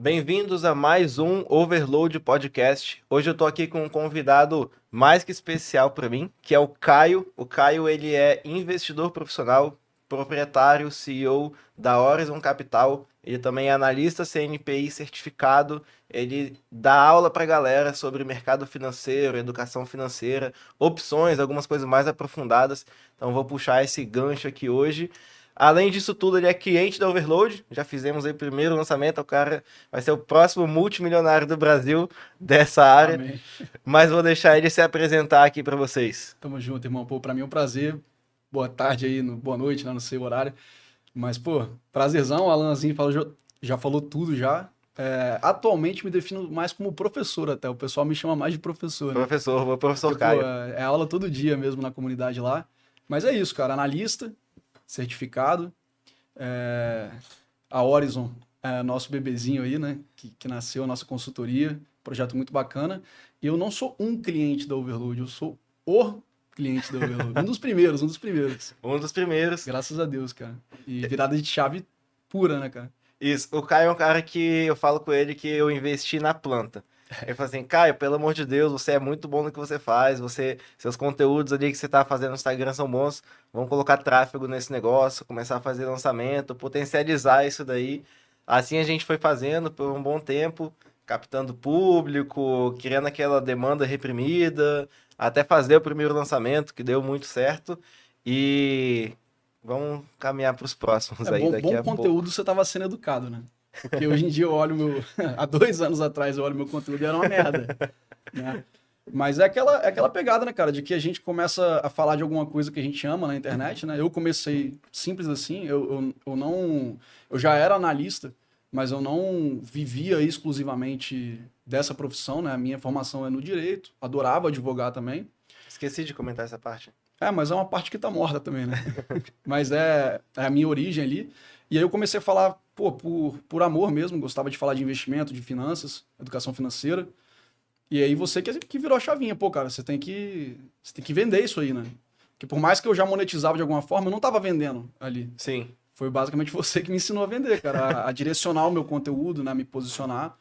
Bem-vindos a mais um Overload Podcast. Hoje eu tô aqui com um convidado mais que especial para mim, que é o Caio. O Caio, ele é investidor profissional, proprietário, CEO da Horizon Capital. Ele também é analista CNPI certificado. Ele dá aula para galera sobre mercado financeiro, educação financeira, opções, algumas coisas mais aprofundadas. Então vou puxar esse gancho aqui hoje. Além disso tudo, ele é cliente da Overload. Já fizemos aí o primeiro lançamento. O cara vai ser o próximo multimilionário do Brasil dessa área. Amém. Mas vou deixar ele se apresentar aqui para vocês. Tamo junto, irmão. Pô, pra mim é um prazer. Boa tarde aí, boa noite, né? Não sei o horário. Mas, pô, prazerzão. O Alanzinho já falou tudo já. Atualmente me defino mais como professor até. O pessoal me chama mais de professor, né? Professor, o professor Porque, pô, Caio. é aula todo dia mesmo na comunidade lá. Mas é isso, cara. Analista, certificado. É, A Horizon é nosso bebezinho aí, né? Que nasceu a nossa consultoria. Projeto muito bacana. E eu não sou um cliente da Overload, eu sou o cliente da Overload. Um dos primeiros, um dos primeiros. Um dos primeiros. Graças a Deus, cara. E virada de chave pura, né, cara? Isso. O Caio é um cara que eu falo com ele que eu investi na planta. Ele fala assim, Caio, pelo amor de Deus, você é muito bom no que você faz, seus conteúdos ali que você tá fazendo no Instagram são bons, vamos colocar tráfego nesse negócio, começar a fazer lançamento, potencializar isso daí. Assim a gente foi fazendo por um bom tempo, captando público, criando aquela demanda reprimida, até fazer o primeiro lançamento, que deu muito certo, e vamos caminhar para os próximos É aí bom, daqui bom a pouco. conteúdo você tava sendo educado, né? Porque hoje em dia eu olho meu. Há 2 anos atrás eu olho meu conteúdo e era uma merda, né? Mas é aquela pegada, né, cara, de que a gente começa a falar de alguma coisa que a gente ama na internet, né? Eu comecei simples assim, eu não. Eu já era analista, mas eu não vivia exclusivamente dessa profissão, né? A minha formação é no direito, adorava advogar também. Esqueci de comentar essa parte. Mas é uma parte que tá morta também, né? Mas é a minha origem ali. E aí eu comecei a falar, pô, por amor mesmo, gostava de falar de investimento, de finanças, educação financeira. E aí você que virou a chavinha, pô, cara, você tem que vender isso aí, né? Porque por mais que eu já monetizava de alguma forma, eu não tava vendendo ali. Sim. Foi basicamente você que me ensinou a vender, cara, a direcionar o meu conteúdo, né, a me posicionar.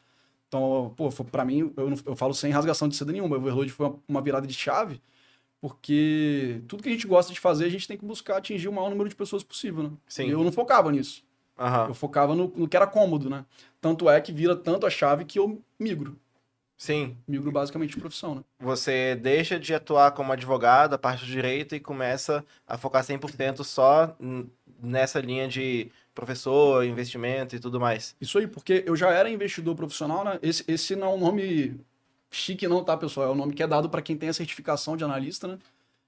Então, pô, pra mim, eu falo sem rasgação de seda nenhuma, o Overload foi uma virada de chave, porque tudo que a gente gosta de fazer, a gente tem que buscar atingir o maior número de pessoas possível, né? E Sim. eu não focava nisso. Eu Aham. focava no que era cômodo, né? Tanto é que vira tanto a chave que eu migro. Sim. Migro basicamente de profissão, né? Você deixa de atuar como advogado, a parte do direito, e começa a focar 100% só nessa linha de professor, investimento e tudo mais. Isso aí, porque eu já era investidor profissional, né? Esse não é um nome chique, não, tá, pessoal? É o nome que é dado para quem tem a certificação de analista, né?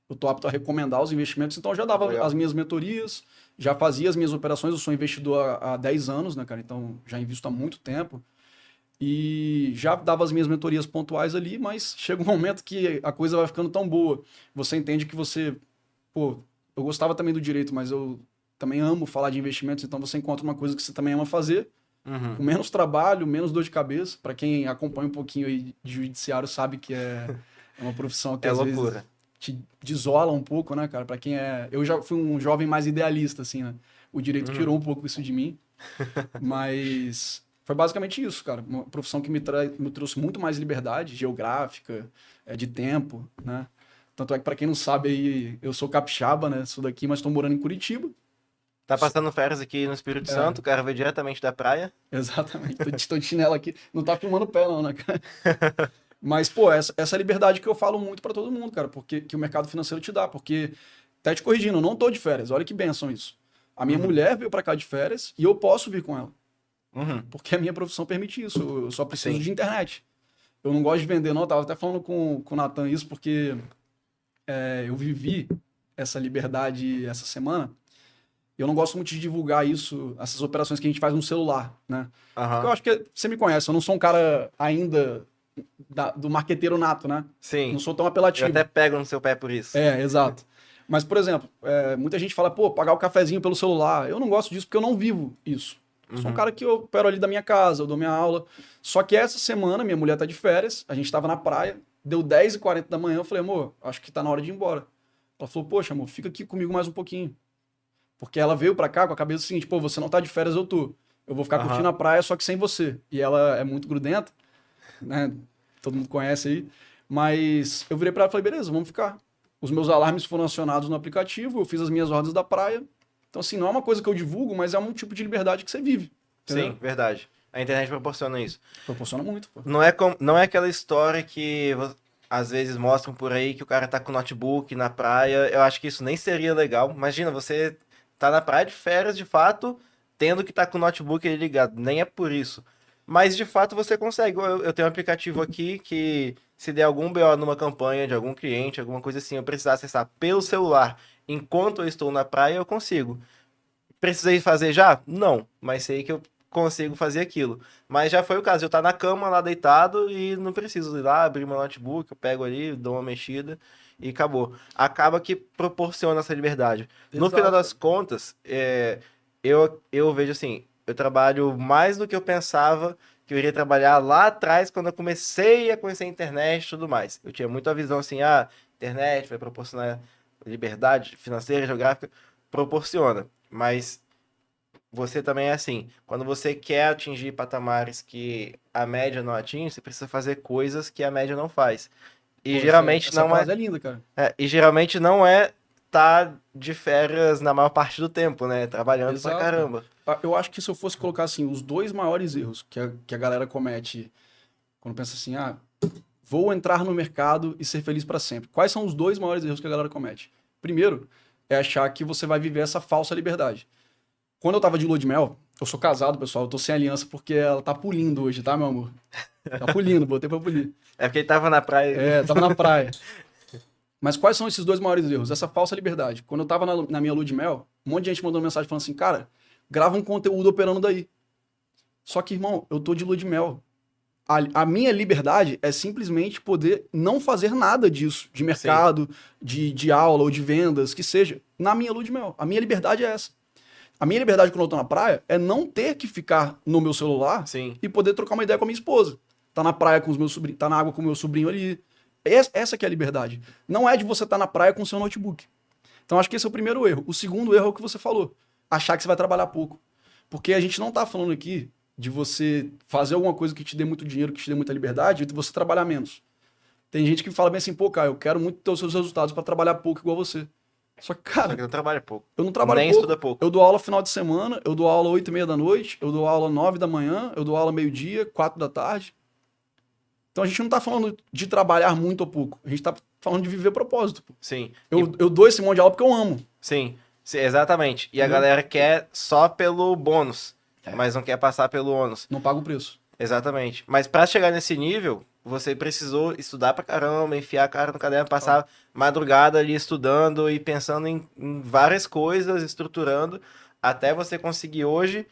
Eu tô apto a recomendar os investimentos, então eu já dava as Legal. minhas mentorias, já fazia as minhas operações. Eu sou investidor há 10 anos, né, cara? Então já invisto há muito tempo. E já dava as minhas mentorias pontuais ali, mas chega um momento que a coisa vai ficando tão boa. Você entende que você, pô, eu gostava também do direito, mas eu também amo falar de investimentos, então você encontra uma coisa que você também ama fazer com Uhum. menos trabalho, menos dor de cabeça. Para quem acompanha um pouquinho aí de judiciário sabe que é uma profissão que É às vezes loucura. te desola um pouco, né, cara? Para quem é, eu já fui um jovem mais idealista assim, né? O direito tirou Uhum. um pouco isso de mim, mas foi basicamente isso, cara. Uma profissão que me trouxe muito mais liberdade geográfica, de tempo, né? Tanto é que para quem não sabe aí, eu sou capixaba, né? Sou daqui, mas estou morando em Curitiba. Tá passando férias aqui no Espírito É, Santo, quero ver diretamente da praia. exatamente. Tô de chinelo aqui. Não tá filmando o pé, não, né, cara? Mas, pô, essa liberdade que eu falo muito pra todo mundo, cara, porque que o mercado financeiro te dá. Porque, tá te corrigindo, eu não tô de férias. Olha que benção isso. A minha Uhum. mulher veio pra cá de férias e eu posso vir com ela. Uhum. Porque a minha profissão permite isso. Eu só preciso Sim. de internet. Eu não gosto de vender, não. Eu tava até falando com o Natan isso, porque eu vivi essa liberdade essa semana. Eu não gosto muito de divulgar isso, essas operações que a gente faz no celular, né? Porque eu Aham. acho que você me conhece, eu não sou um cara ainda do marqueteiro nato, né? Não Sim. sou tão Eu até apelativo. pego no seu pé por isso. Exato. Mas, por exemplo, muita gente fala, pô, pagar o cafezinho pelo celular. Eu não gosto disso porque eu não vivo isso. Sou um Uhum. cara que eu opero ali da minha casa, eu dou minha aula. Só que essa semana, minha mulher tá de férias, a gente tava na praia, deu 10h40 da manhã, eu falei, amor, acho que tá na hora de ir embora. Ela falou, poxa, amor, fica aqui comigo mais um pouquinho. Porque ela veio pra cá com a cabeça seguinte, pô, você não tá de férias, eu tô. Eu vou ficar Aham. curtindo a praia, só que sem você. E ela é muito grudenta, né? Todo mundo conhece aí. Mas eu virei pra ela e falei, beleza, vamos ficar. Os meus alarmes foram acionados no aplicativo, eu fiz as minhas rodas da praia. Então, assim, não é uma coisa que eu divulgo, mas é um tipo de liberdade que você vive. Entendeu? Sim, verdade. A internet proporciona isso. Proporciona muito, pô. Não é aquela história que às vezes mostram por aí que o cara tá com notebook na praia. Eu acho que isso nem seria legal. Imagina, você tá na praia de férias, de fato, tendo que estar com o notebook ali ligado. Nem é por isso. Mas de fato você consegue. Eu tenho um aplicativo aqui que, se der algum BO numa campanha de algum cliente, alguma coisa assim, eu precisar acessar pelo celular enquanto eu estou na praia, eu consigo. Precisei fazer já? Não, mas sei que eu consigo fazer aquilo. Mas já foi o caso, eu estar na cama lá deitado e não preciso ir lá abrir meu notebook, eu pego ali, dou uma mexida e acabou. Acaba que proporciona essa liberdade. No final das Exato. contas, eu vejo assim, eu trabalho mais do que eu pensava que eu iria trabalhar lá atrás, quando eu comecei a conhecer a internet e tudo mais. Eu tinha muito a visão assim, internet vai proporcionar liberdade financeira, geográfica, proporciona. Mas você também é assim. Quando você quer atingir patamares que a média não atinge, você precisa fazer coisas que a média não faz. E Pô, geralmente essa não é, frase é linda, cara. e geralmente não é tá de férias na maior parte do tempo, né? Trabalhando pra Exato, cara. caramba. Eu acho que se eu fosse colocar assim, os dois maiores erros que a galera comete quando pensa assim, vou entrar no mercado e ser feliz para sempre. Quais são os dois maiores erros que a galera comete? Primeiro, é achar que você vai viver essa falsa liberdade. Quando eu tava de lua de mel, eu sou casado, pessoal, eu tô sem aliança porque ela tá pulindo hoje, tá, meu amor? Tá pulindo, botei pra polir. É porque ele tava na praia. É, tava na praia. Mas quais são esses dois maiores erros? Essa falsa liberdade. Quando eu tava na minha lua de mel, um monte de gente mandou mensagem falando assim, cara, grava um conteúdo operando daí. Só que, irmão, eu tô de lua de mel. A minha liberdade é simplesmente poder não fazer nada disso, de Sim, mercado, de aula ou de vendas, que seja, na minha lua de mel. A minha liberdade é essa. A minha liberdade quando eu tô na praia é não ter que ficar no meu celular sim. e poder trocar uma ideia com a minha esposa. Tá na praia com os meus sobrinhos, tá na água com o meu sobrinho ali. Essa que é a liberdade. Não é de você estar na praia com o seu notebook. Então acho que esse é o primeiro erro. O segundo erro é o que você falou. Achar que você vai trabalhar pouco. Porque a gente não tá falando aqui de você fazer alguma coisa que te dê muito dinheiro, que te dê muita liberdade, e você trabalhar menos. Tem gente que fala bem assim, pô, cara, eu quero muito ter os seus resultados para trabalhar pouco igual você. Só que, Só que cara, não trabalha pouco. eu não trabalho Nem pouco. estuda pouco. Eu dou aula final de semana, eu dou aula 8h30 da noite, eu dou aula 9 da manhã, eu dou aula meio-dia, 4 da tarde. Então a gente não tá falando de trabalhar muito ou pouco. A gente tá falando de viver propósito. Pô. Sim. Eu dou esse monte de aula porque eu amo. Sim, exatamente. E a Entendeu? galera quer só pelo bônus, É. mas não quer passar pelo ônus. Não paga o preço. Exatamente. Mas pra chegar nesse nível, você precisou estudar pra caramba, enfiar a cara no caderno, passar madrugada ali estudando e pensando em várias coisas, estruturando, até você conseguir hoje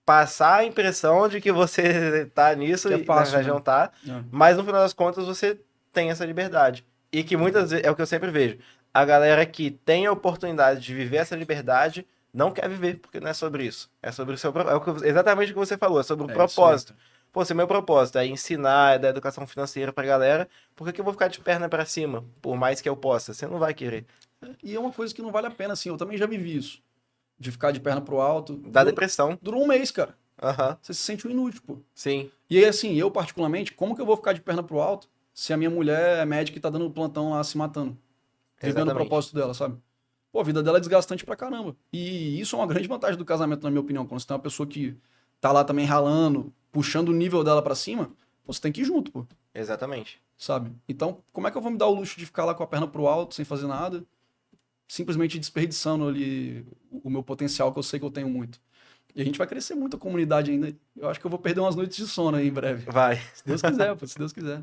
passar a impressão de que você tá nisso Que é e na fácil, região né? tá, É. mas no final das contas você tem essa liberdade. E que muitas vezes é o que eu sempre vejo. A galera que tem a oportunidade de viver essa liberdade não quer viver, porque não é sobre isso. É sobre o seu exatamente o que você falou, é sobre o É isso aí. propósito. Pô, se o meu propósito é ensinar, é dar educação financeira pra galera, por que que eu vou ficar de perna pra cima? Por mais que eu possa, você não vai querer. E é uma coisa que não vale a pena, assim. Eu também já vivi isso. De ficar de perna pro alto. Dá depressão. Durou um mês, cara. Aham, Você se sente um inútil, pô. sim, E aí, assim, eu particularmente, como que eu vou ficar de perna pro alto se a minha mulher é médica e tá dando plantão lá se matando? Vivendo o exatamente. propósito dela, sabe? Pô, a vida dela é desgastante pra caramba. E isso é uma grande vantagem do casamento, na minha opinião. Quando você tem uma pessoa que tá lá também ralando, puxando o nível dela pra cima, pô, você tem que ir junto, pô. Exatamente. Sabe? Então, como é que eu vou me dar o luxo de ficar lá com a perna pro alto, sem fazer nada, simplesmente desperdiçando ali o meu potencial que eu sei que eu tenho muito? E a gente vai crescer muito a comunidade ainda. Eu acho que eu vou perder umas noites de sono aí em breve. Vai. Se Deus quiser, pô, se Deus quiser.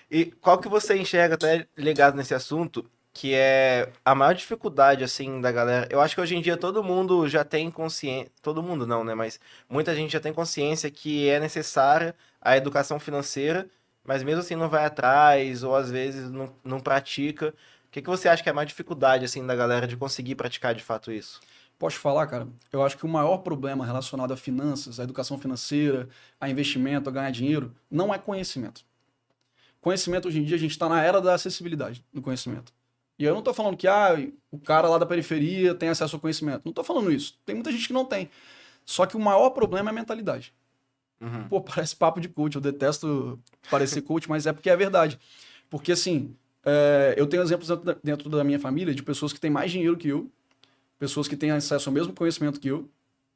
E qual que você enxerga, até ligado nesse assunto, que é a maior dificuldade, assim, da galera? Eu acho que hoje em dia todo mundo já tem consciência, todo mundo não, né? Mas muita gente já tem consciência que é necessária a educação financeira, mas mesmo assim não vai atrás, ou às vezes não pratica. O que que você acha que é a maior dificuldade, assim, da galera de conseguir praticar de fato isso? Posso te falar, cara? Eu acho que o maior problema relacionado a finanças, a educação financeira, a investimento, a ganhar dinheiro, não é conhecimento. Conhecimento, hoje em dia, a gente está na era da acessibilidade do conhecimento. E eu não estou falando que o cara lá da periferia tem acesso ao conhecimento. Não estou falando isso. Tem muita gente que não tem. Só que o maior problema é a mentalidade. Uhum. Pô, parece papo de coach, eu detesto parecer coach, mas é porque é verdade. Porque, assim, eu tenho exemplos dentro da minha família de pessoas que têm mais dinheiro que eu, pessoas que têm acesso ao mesmo conhecimento que eu,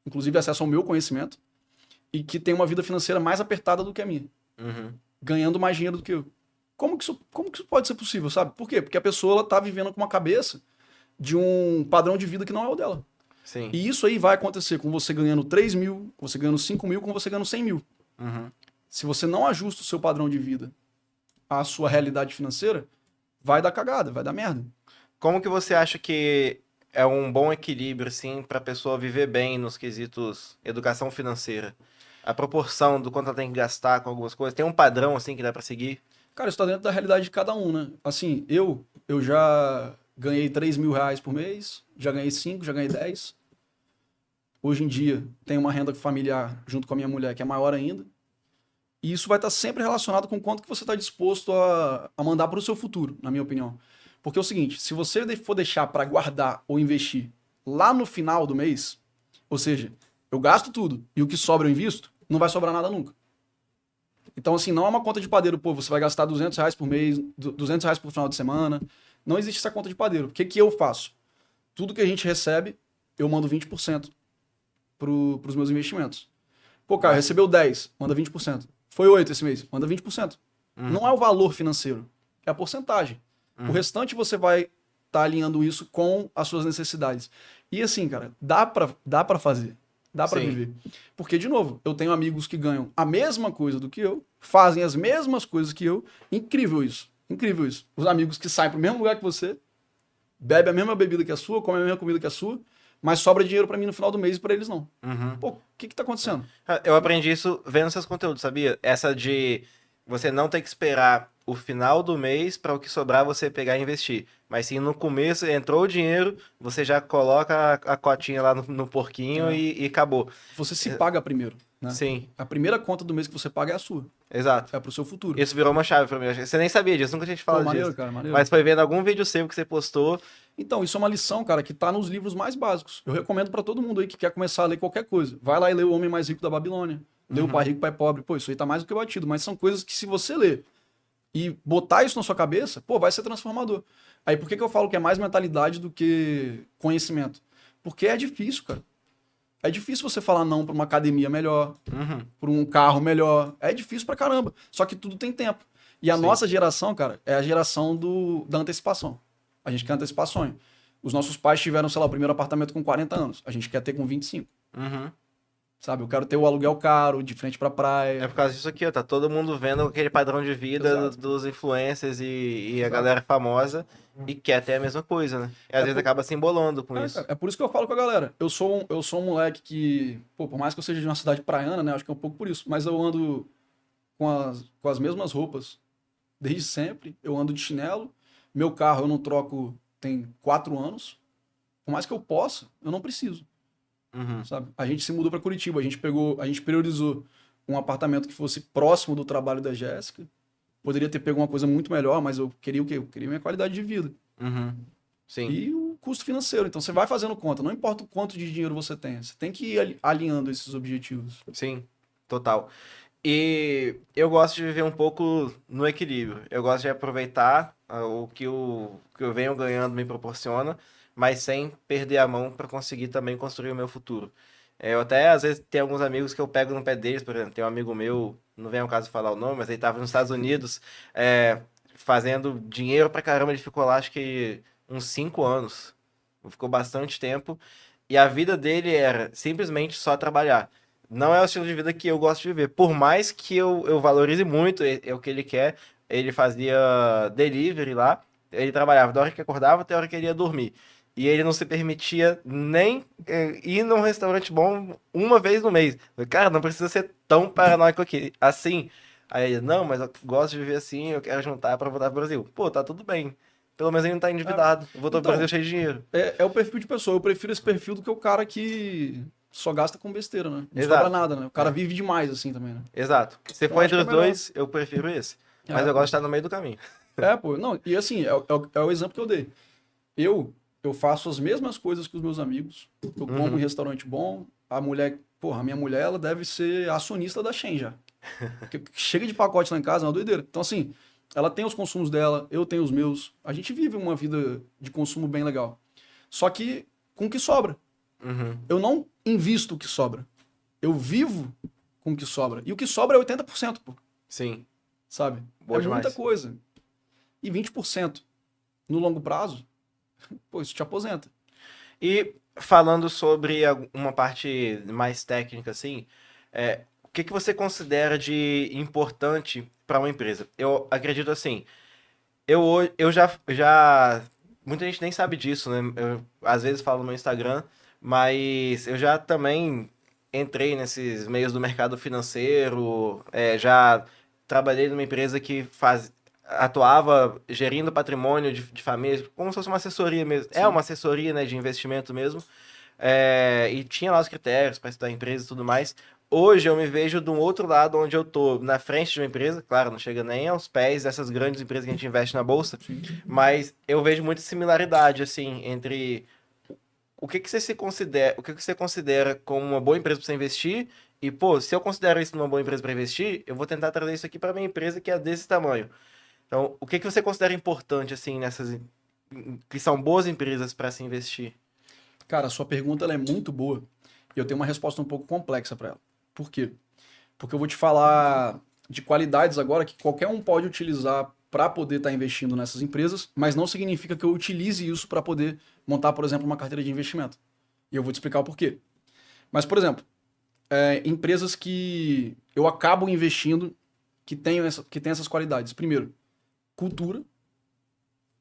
inclusive acesso ao meu conhecimento, e que têm uma vida financeira mais apertada do que a minha, Uhum. ganhando mais dinheiro do que eu. Como que isso pode ser possível, sabe? Por quê? Porque a pessoa ela tá vivendo com uma cabeça de um padrão de vida que não é o dela. Sim. E isso aí vai acontecer com você ganhando 3 mil, com você ganhando 5 mil, com você ganhando 100 mil. Uhum. Se você não ajusta o seu padrão de vida à sua realidade financeira, vai dar cagada, vai dar merda. Como que você acha que é um bom equilíbrio, assim, para a pessoa viver bem nos quesitos educação financeira? A proporção do quanto ela tem que gastar com algumas coisas. Tem um padrão, assim, que dá para seguir? Cara, isso tá dentro da realidade de cada um, né? Assim, eu já ganhei 3 mil reais por mês, já ganhei 5, já ganhei 10. Hoje em dia, tenho uma renda familiar junto com a minha mulher que é maior ainda. E isso vai estar sempre relacionado com quanto que você está disposto a mandar para o seu futuro, na minha opinião. Porque é o seguinte, se você for deixar para guardar ou investir lá no final do mês, ou seja, eu gasto tudo e o que sobra eu invisto, não vai sobrar nada nunca. Então, assim, não é uma conta de padeiro, pô, você vai gastar 200 reais por mês, 200 reais por final de semana. Não existe essa conta de padeiro. O que que eu faço? Tudo que a gente recebe, eu mando 20% para os meus investimentos. Pô, cara, recebeu 10, manda 20%. Foi 8 esse mês, manda 20%. Não é o valor financeiro, é a porcentagem. O restante você vai estar alinhando isso com as suas necessidades. E assim, cara, dá pra fazer. Dá pra Sim. viver. Porque, de novo, eu tenho amigos que ganham a mesma coisa do que eu, fazem as mesmas coisas que eu. Incrível isso. Incrível isso. Os amigos que saem pro mesmo lugar que você, bebem a mesma bebida que a sua, comem a mesma comida que a sua, mas sobra dinheiro pra mim no final do mês e pra eles não. Uhum. Pô, o que tá acontecendo? Eu aprendi isso vendo seus conteúdos, sabia? Essa de você não ter que esperar o final do mês para o que sobrar você pegar e investir. Mas sim, no começo entrou o dinheiro, você já coloca a cotinha lá no porquinho É. e acabou. Você se paga primeiro, né? Sim, A primeira conta do mês que você paga é a sua. exato. É pro seu futuro. Isso virou uma chave pra mim. Você nem sabia disso, nunca tinha te Pô, falado maneiro, disso. cara, maneiro. Mas foi vendo algum vídeo seu que você postou. Então, isso é uma lição, cara, que tá nos livros mais básicos. Eu recomendo pra todo mundo aí que quer começar a ler qualquer coisa. Vai lá e lê O Homem Mais Rico da Babilônia. Lê O Pai Rico, Pai Pobre. Pô, isso aí tá mais do que batido. Mas são coisas que se você ler e botar isso na sua cabeça, pô, vai ser transformador. Aí por que eu falo que é mais mentalidade do que conhecimento? Porque é difícil, cara. É difícil você falar não pra uma academia melhor, Uhum. pra um carro melhor. É difícil pra caramba. Só que tudo tem tempo. E a Sim. nossa geração, cara, é a geração da antecipação. A gente quer antecipar sonho. Os nossos pais tiveram, sei lá, o primeiro apartamento com 40 anos. A gente quer ter com 25. Uhum. Sabe? Eu quero ter o aluguel caro, de frente pra É praia. por causa disso aqui, ó. Tá todo mundo vendo aquele padrão de vida Exato. dos influencers e a Exato. galera famosa e quer ter a mesma coisa, né? E às vezes acaba se embolando com isso. Cara, é por isso que eu falo com a galera. Eu sou um moleque que, pô, por mais que eu seja de uma cidade praiana, né? Acho que é um pouco por isso. Mas eu ando com as mesmas roupas desde sempre. Eu ando de chinelo. Meu carro eu não troco tem 4 anos. Por mais que eu possa, eu não preciso. Uhum. Sabe? A gente se mudou para Curitiba, a gente priorizou um apartamento que fosse próximo do trabalho da Jéssica. Poderia ter pego uma coisa muito melhor, mas eu queria o quê? Eu queria minha qualidade de vida. Uhum. Sim. E o custo financeiro. Então você vai fazendo conta, não importa o quanto de dinheiro você tem, você tem que ir alinhando esses objetivos. Sim, total. E eu gosto de viver um pouco no equilíbrio. Eu gosto de aproveitar o que eu venho ganhando me proporciona, mas sem perder a mão para conseguir também construir o meu futuro. Eu até, às vezes, tenho alguns amigos que eu pego no pé deles, por exemplo, tem um amigo meu, não vem ao caso de falar o nome, mas ele estava nos Estados Unidos fazendo dinheiro pra caramba, ele ficou lá, acho que uns 5 anos. Ficou bastante tempo. E a vida dele era simplesmente só trabalhar. Não é o estilo de vida que eu gosto de viver. Por mais que eu valorize muito o que ele quer, ele fazia delivery lá, ele trabalhava da hora que acordava até a hora que ele ia dormir. E ele não se permitia nem ir num restaurante bom uma vez no mês. Eu falei, cara, não precisa ser tão paranoico aqui, assim. Aí ele, não, mas eu gosto de viver assim, eu quero juntar pra voltar pro Brasil. Pô, tá tudo bem. Pelo menos ele não tá endividado. Eu vou pro Então, Brasil cheio de dinheiro. é o perfil de pessoa. Eu prefiro esse perfil do que o cara que só gasta com besteira, né? Não Exato. sobra nada, né? O cara vive demais assim também, né? Exato. Se Eu for acho entre que é os melhor. dois, eu prefiro esse. Mas É, eu pô. gosto de estar no meio do caminho. Pô, não, e assim, é o exemplo que eu dei. Eu faço as mesmas coisas que os meus amigos. Eu como em restaurante bom, a mulher, porra, a minha mulher, ela deve ser acionista da Shen já. Porque chega de pacote lá em casa, é uma doideira. Então, assim, ela tem os consumos dela, eu tenho os meus. A gente vive uma vida de consumo bem legal. Só que com o que sobra. Uhum. Eu não invisto o que sobra. Eu vivo com o que sobra. E o que sobra é 80%, pô. Sim, Sabe? boa É muita demais. coisa. E 20% no longo prazo, pô, isso te aposenta. E falando sobre uma parte mais técnica, assim, o que que você considera de importante para uma empresa? Eu acredito assim, eu já, muita gente nem sabe disso, né? Eu às vezes falo no meu Instagram, mas eu já também entrei nesses meios do mercado financeiro, já trabalhei numa empresa que atuava gerindo patrimônio de famílias, como se fosse uma assessoria mesmo. É Sim. uma assessoria, né, de investimento mesmo. E tinha lá os critérios para estudar a empresa e tudo mais. Hoje eu me vejo de um outro lado, onde eu tô na frente de uma empresa, claro, não chega nem aos pés dessas grandes empresas que a gente investe na bolsa, Sim. mas eu vejo muita similaridade assim entre o que que você considera como uma boa empresa para você investir e, pô, se eu considero isso uma boa empresa para investir, eu vou tentar trazer isso aqui para minha empresa que é desse tamanho. Então, o que que você considera importante assim nessas que são boas empresas para se investir? Cara, a sua pergunta ela é muito boa e eu tenho uma resposta um pouco complexa para ela. Por quê? Porque eu vou te falar de qualidades agora que qualquer um pode utilizar para poder estar investindo nessas empresas, mas não significa que eu utilize isso para poder montar, por exemplo, uma carteira de investimento. E eu vou te explicar o porquê. Mas, por exemplo, empresas que eu acabo investindo que têm essas qualidades. Primeiro, cultura.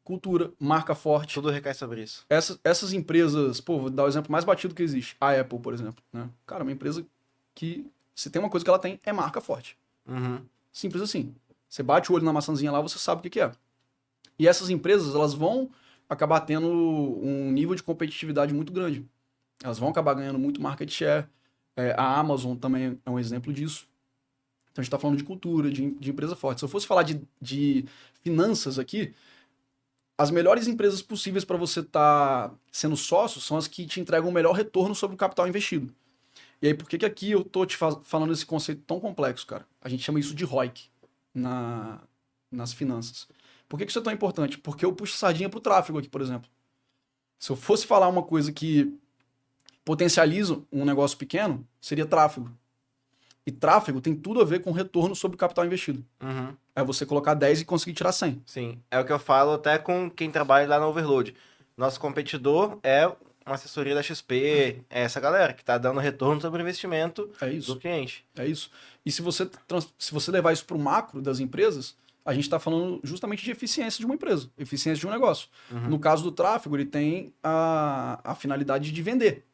Cultura, marca forte. Tudo recai sobre isso. Essas empresas, pô, vou dar o exemplo mais batido que existe. A Apple, por exemplo, né? Cara, uma empresa que, se tem uma coisa que ela tem, é marca forte. Uhum. Simples assim. Você bate o olho na maçãzinha lá, você sabe o que que é. E essas empresas, elas vão acabar tendo um nível de competitividade muito grande. Elas vão acabar ganhando muito market share. A Amazon também é um exemplo disso. Então a gente está falando de cultura, de empresa forte. Se eu fosse falar de finanças aqui, as melhores empresas possíveis para você estar sendo sócio são as que te entregam o melhor retorno sobre o capital investido. E aí, por que que aqui eu tô te falando esse conceito tão complexo, cara? A gente chama isso de ROIC nas finanças. Por que que isso é tão importante? Porque eu puxo sardinha pro tráfego aqui, por exemplo. Se eu fosse falar uma coisa que potencializa um negócio pequeno, seria tráfego. E tráfego tem tudo a ver com retorno sobre o capital investido. Uhum. É você colocar 10 e conseguir tirar 100. Sim, é o que eu falo até com quem trabalha lá na Overload. Nosso competidor é uma assessoria da XP, é essa galera que está dando retorno sobre o investimento É do isso. cliente. É isso. E se você levar isso para o macro das empresas, a gente está falando justamente de eficiência de uma empresa, eficiência de um negócio. Uhum. No caso do tráfego, ele tem a finalidade de vender.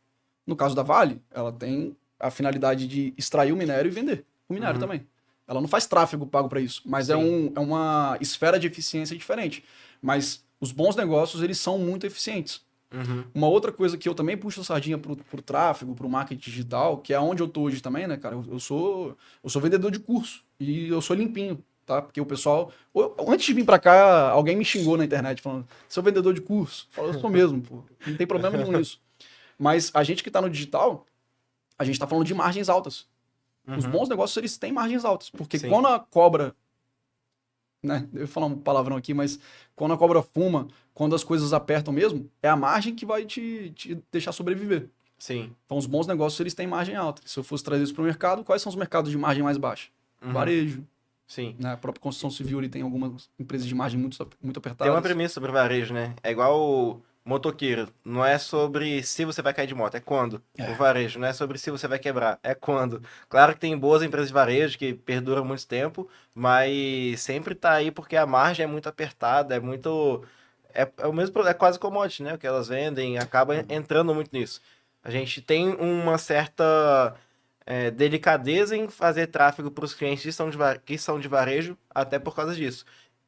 No caso da Vale, ela tem a finalidade de extrair o minério e vender o minério Uhum. também. Ela não faz tráfego pago para isso, mas Sim. é uma esfera de eficiência diferente. Mas os bons negócios, eles são muito eficientes. Uhum. Uma outra coisa que eu também puxo a sardinha pro tráfego, pro marketing digital, que é onde eu tô hoje também, né, cara? Eu sou vendedor de curso e eu sou limpinho, tá? Porque o pessoal. Antes de vir pra cá, alguém me xingou na internet falando: sou vendedor de curso. Eu falo, eu sou mesmo, pô. Não tem problema nenhum nisso. Mas a gente que tá no digital, a gente tá falando de margens altas. Os Uhum. bons negócios, eles têm margens altas. Porque Sim. quando a cobra, né? Eu vou falar um palavrão aqui, mas quando a cobra fuma, quando as coisas apertam mesmo, é a margem que vai te deixar sobreviver. Sim. Então, os bons negócios, eles têm margem alta. Se eu fosse trazer isso para o mercado, quais são os mercados de margem mais baixa? Uhum. Varejo, Sim. né? A própria construção civil, ele tem algumas empresas de margem muito Tem uma apertadas. premissa sobre varejo, né? É igual o motoqueiro. Não é sobre se você vai cair de moto, é quando. O É, varejo não é sobre se você vai quebrar, é quando. Claro que tem boas empresas de varejo que perduram muito tempo, mas sempre tá aí porque a margem é muito apertada, é muito. É o mesmo, é quase commodity, né? O que elas vendem acaba entrando muito nisso. A gente tem uma certa delicadeza em fazer tráfego para os clientes que são de varejo, até por causa disso.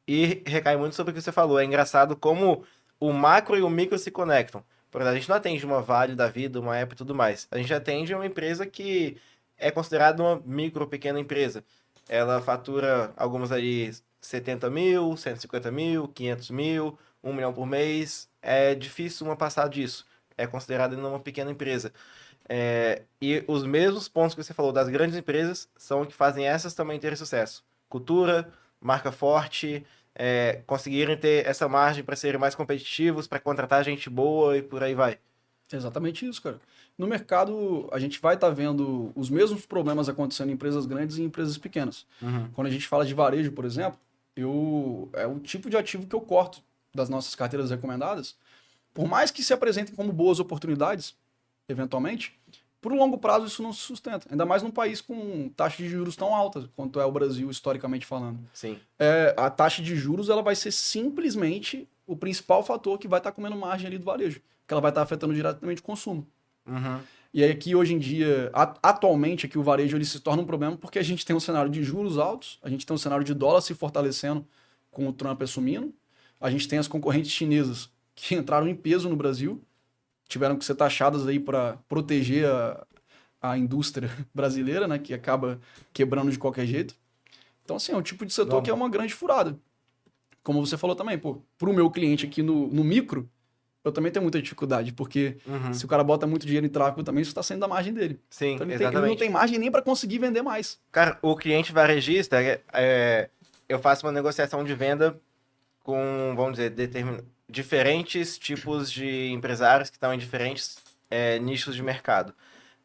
E recai muito sobre o que você falou. É engraçado como o macro e o micro se conectam. Por exemplo, a gente não atende uma Vale da vida, uma Apple e tudo mais. A gente atende uma empresa que é considerada uma micro, pequena empresa. Ela fatura algumas ali 70 mil, 150 mil, 500 mil, 1 milhão por mês. É difícil uma passar disso. É considerada uma pequena empresa. E os mesmos pontos que você falou das grandes empresas são o que fazem essas também terem sucesso. Cultura, marca forte, conseguirem ter essa margem para serem mais competitivos, para contratar gente boa e por aí vai. Exatamente isso, cara. No mercado, a gente vai estar vendo os mesmos problemas acontecendo em empresas grandes e em empresas pequenas. Uhum. Quando a gente fala de varejo, por exemplo, é o tipo de ativo que eu corto das nossas carteiras recomendadas. Por mais que se apresentem como boas oportunidades, eventualmente, por um longo prazo isso não se sustenta. Ainda mais num país com taxa de juros tão alta quanto é o Brasil, historicamente falando. Sim. A taxa de juros ela vai ser simplesmente o principal fator que vai estar comendo margem ali do varejo, que ela vai estar afetando diretamente o consumo. Uhum. E aí aqui hoje em dia, atualmente aqui o varejo ele se torna um problema porque a gente tem um cenário de juros altos, a gente tem um cenário de dólar se fortalecendo com o Trump assumindo, a gente tem as concorrentes chinesas que entraram em peso no Brasil, tiveram que ser taxadas aí para proteger a indústria brasileira, né, que acaba quebrando de qualquer jeito. Então assim, é um tipo de setor que é uma grande furada. Como você falou também, pô, para o meu cliente aqui no micro, eu também tenho muita dificuldade, porque se o cara bota muito dinheiro em tráfego também, isso está saindo da margem dele. Sim, Então ele exatamente. não tem margem nem para conseguir vender mais. Cara, o cliente varejista, eu faço uma negociação de venda com, vamos dizer, diferentes tipos de empresários que estão em diferentes nichos de mercado.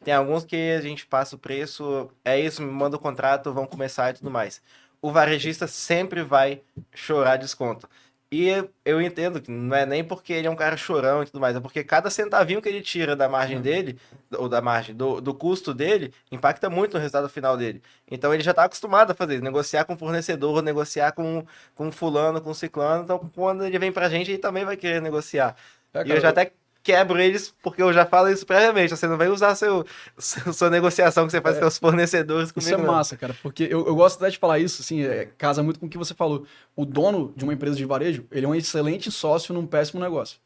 Tem alguns que a gente passa o preço, é isso, me manda o contrato, vão começar e tudo mais. O varejista sempre vai chorar desconto. E eu entendo que não é nem porque ele é um cara chorão e tudo mais, é porque cada centavinho que ele tira da margem dele, ou da margem, do custo dele, impacta muito no resultado final dele. Então ele já está acostumado a fazer isso, negociar com o fornecedor, negociar com fulano, com ciclano. Então quando ele vem pra gente, ele também vai querer negociar. E eu já até quebro eles, porque eu já falo isso previamente. Você não vai usar sua negociação que você faz com os fornecedores comigo. Isso é massa, cara, porque eu gosto até de falar isso, assim, casa muito com o que você falou. O dono de uma empresa de varejo, ele é um excelente sócio num péssimo negócio.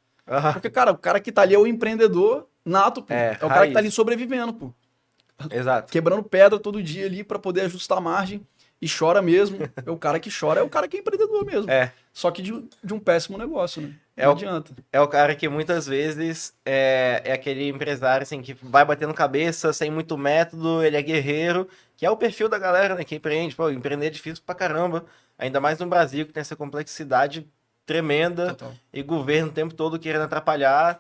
Porque, cara, o cara que tá ali é o empreendedor nato, pô. É o cara que tá ali sobrevivendo, pô. Exato. Quebrando pedra todo dia ali para poder ajustar a margem. E chora mesmo. É o cara que chora, é o cara que é empreendedor mesmo. Só que de um péssimo negócio, né? Não adianta. É o cara que muitas vezes é aquele empresário assim, que vai batendo cabeça, sem muito método, ele é guerreiro, que é o perfil da galera, né, que empreende. Pô, empreender é difícil pra caramba. Ainda mais no Brasil, que tem essa complexidade tremenda. Total. E governo o tempo todo querendo atrapalhar.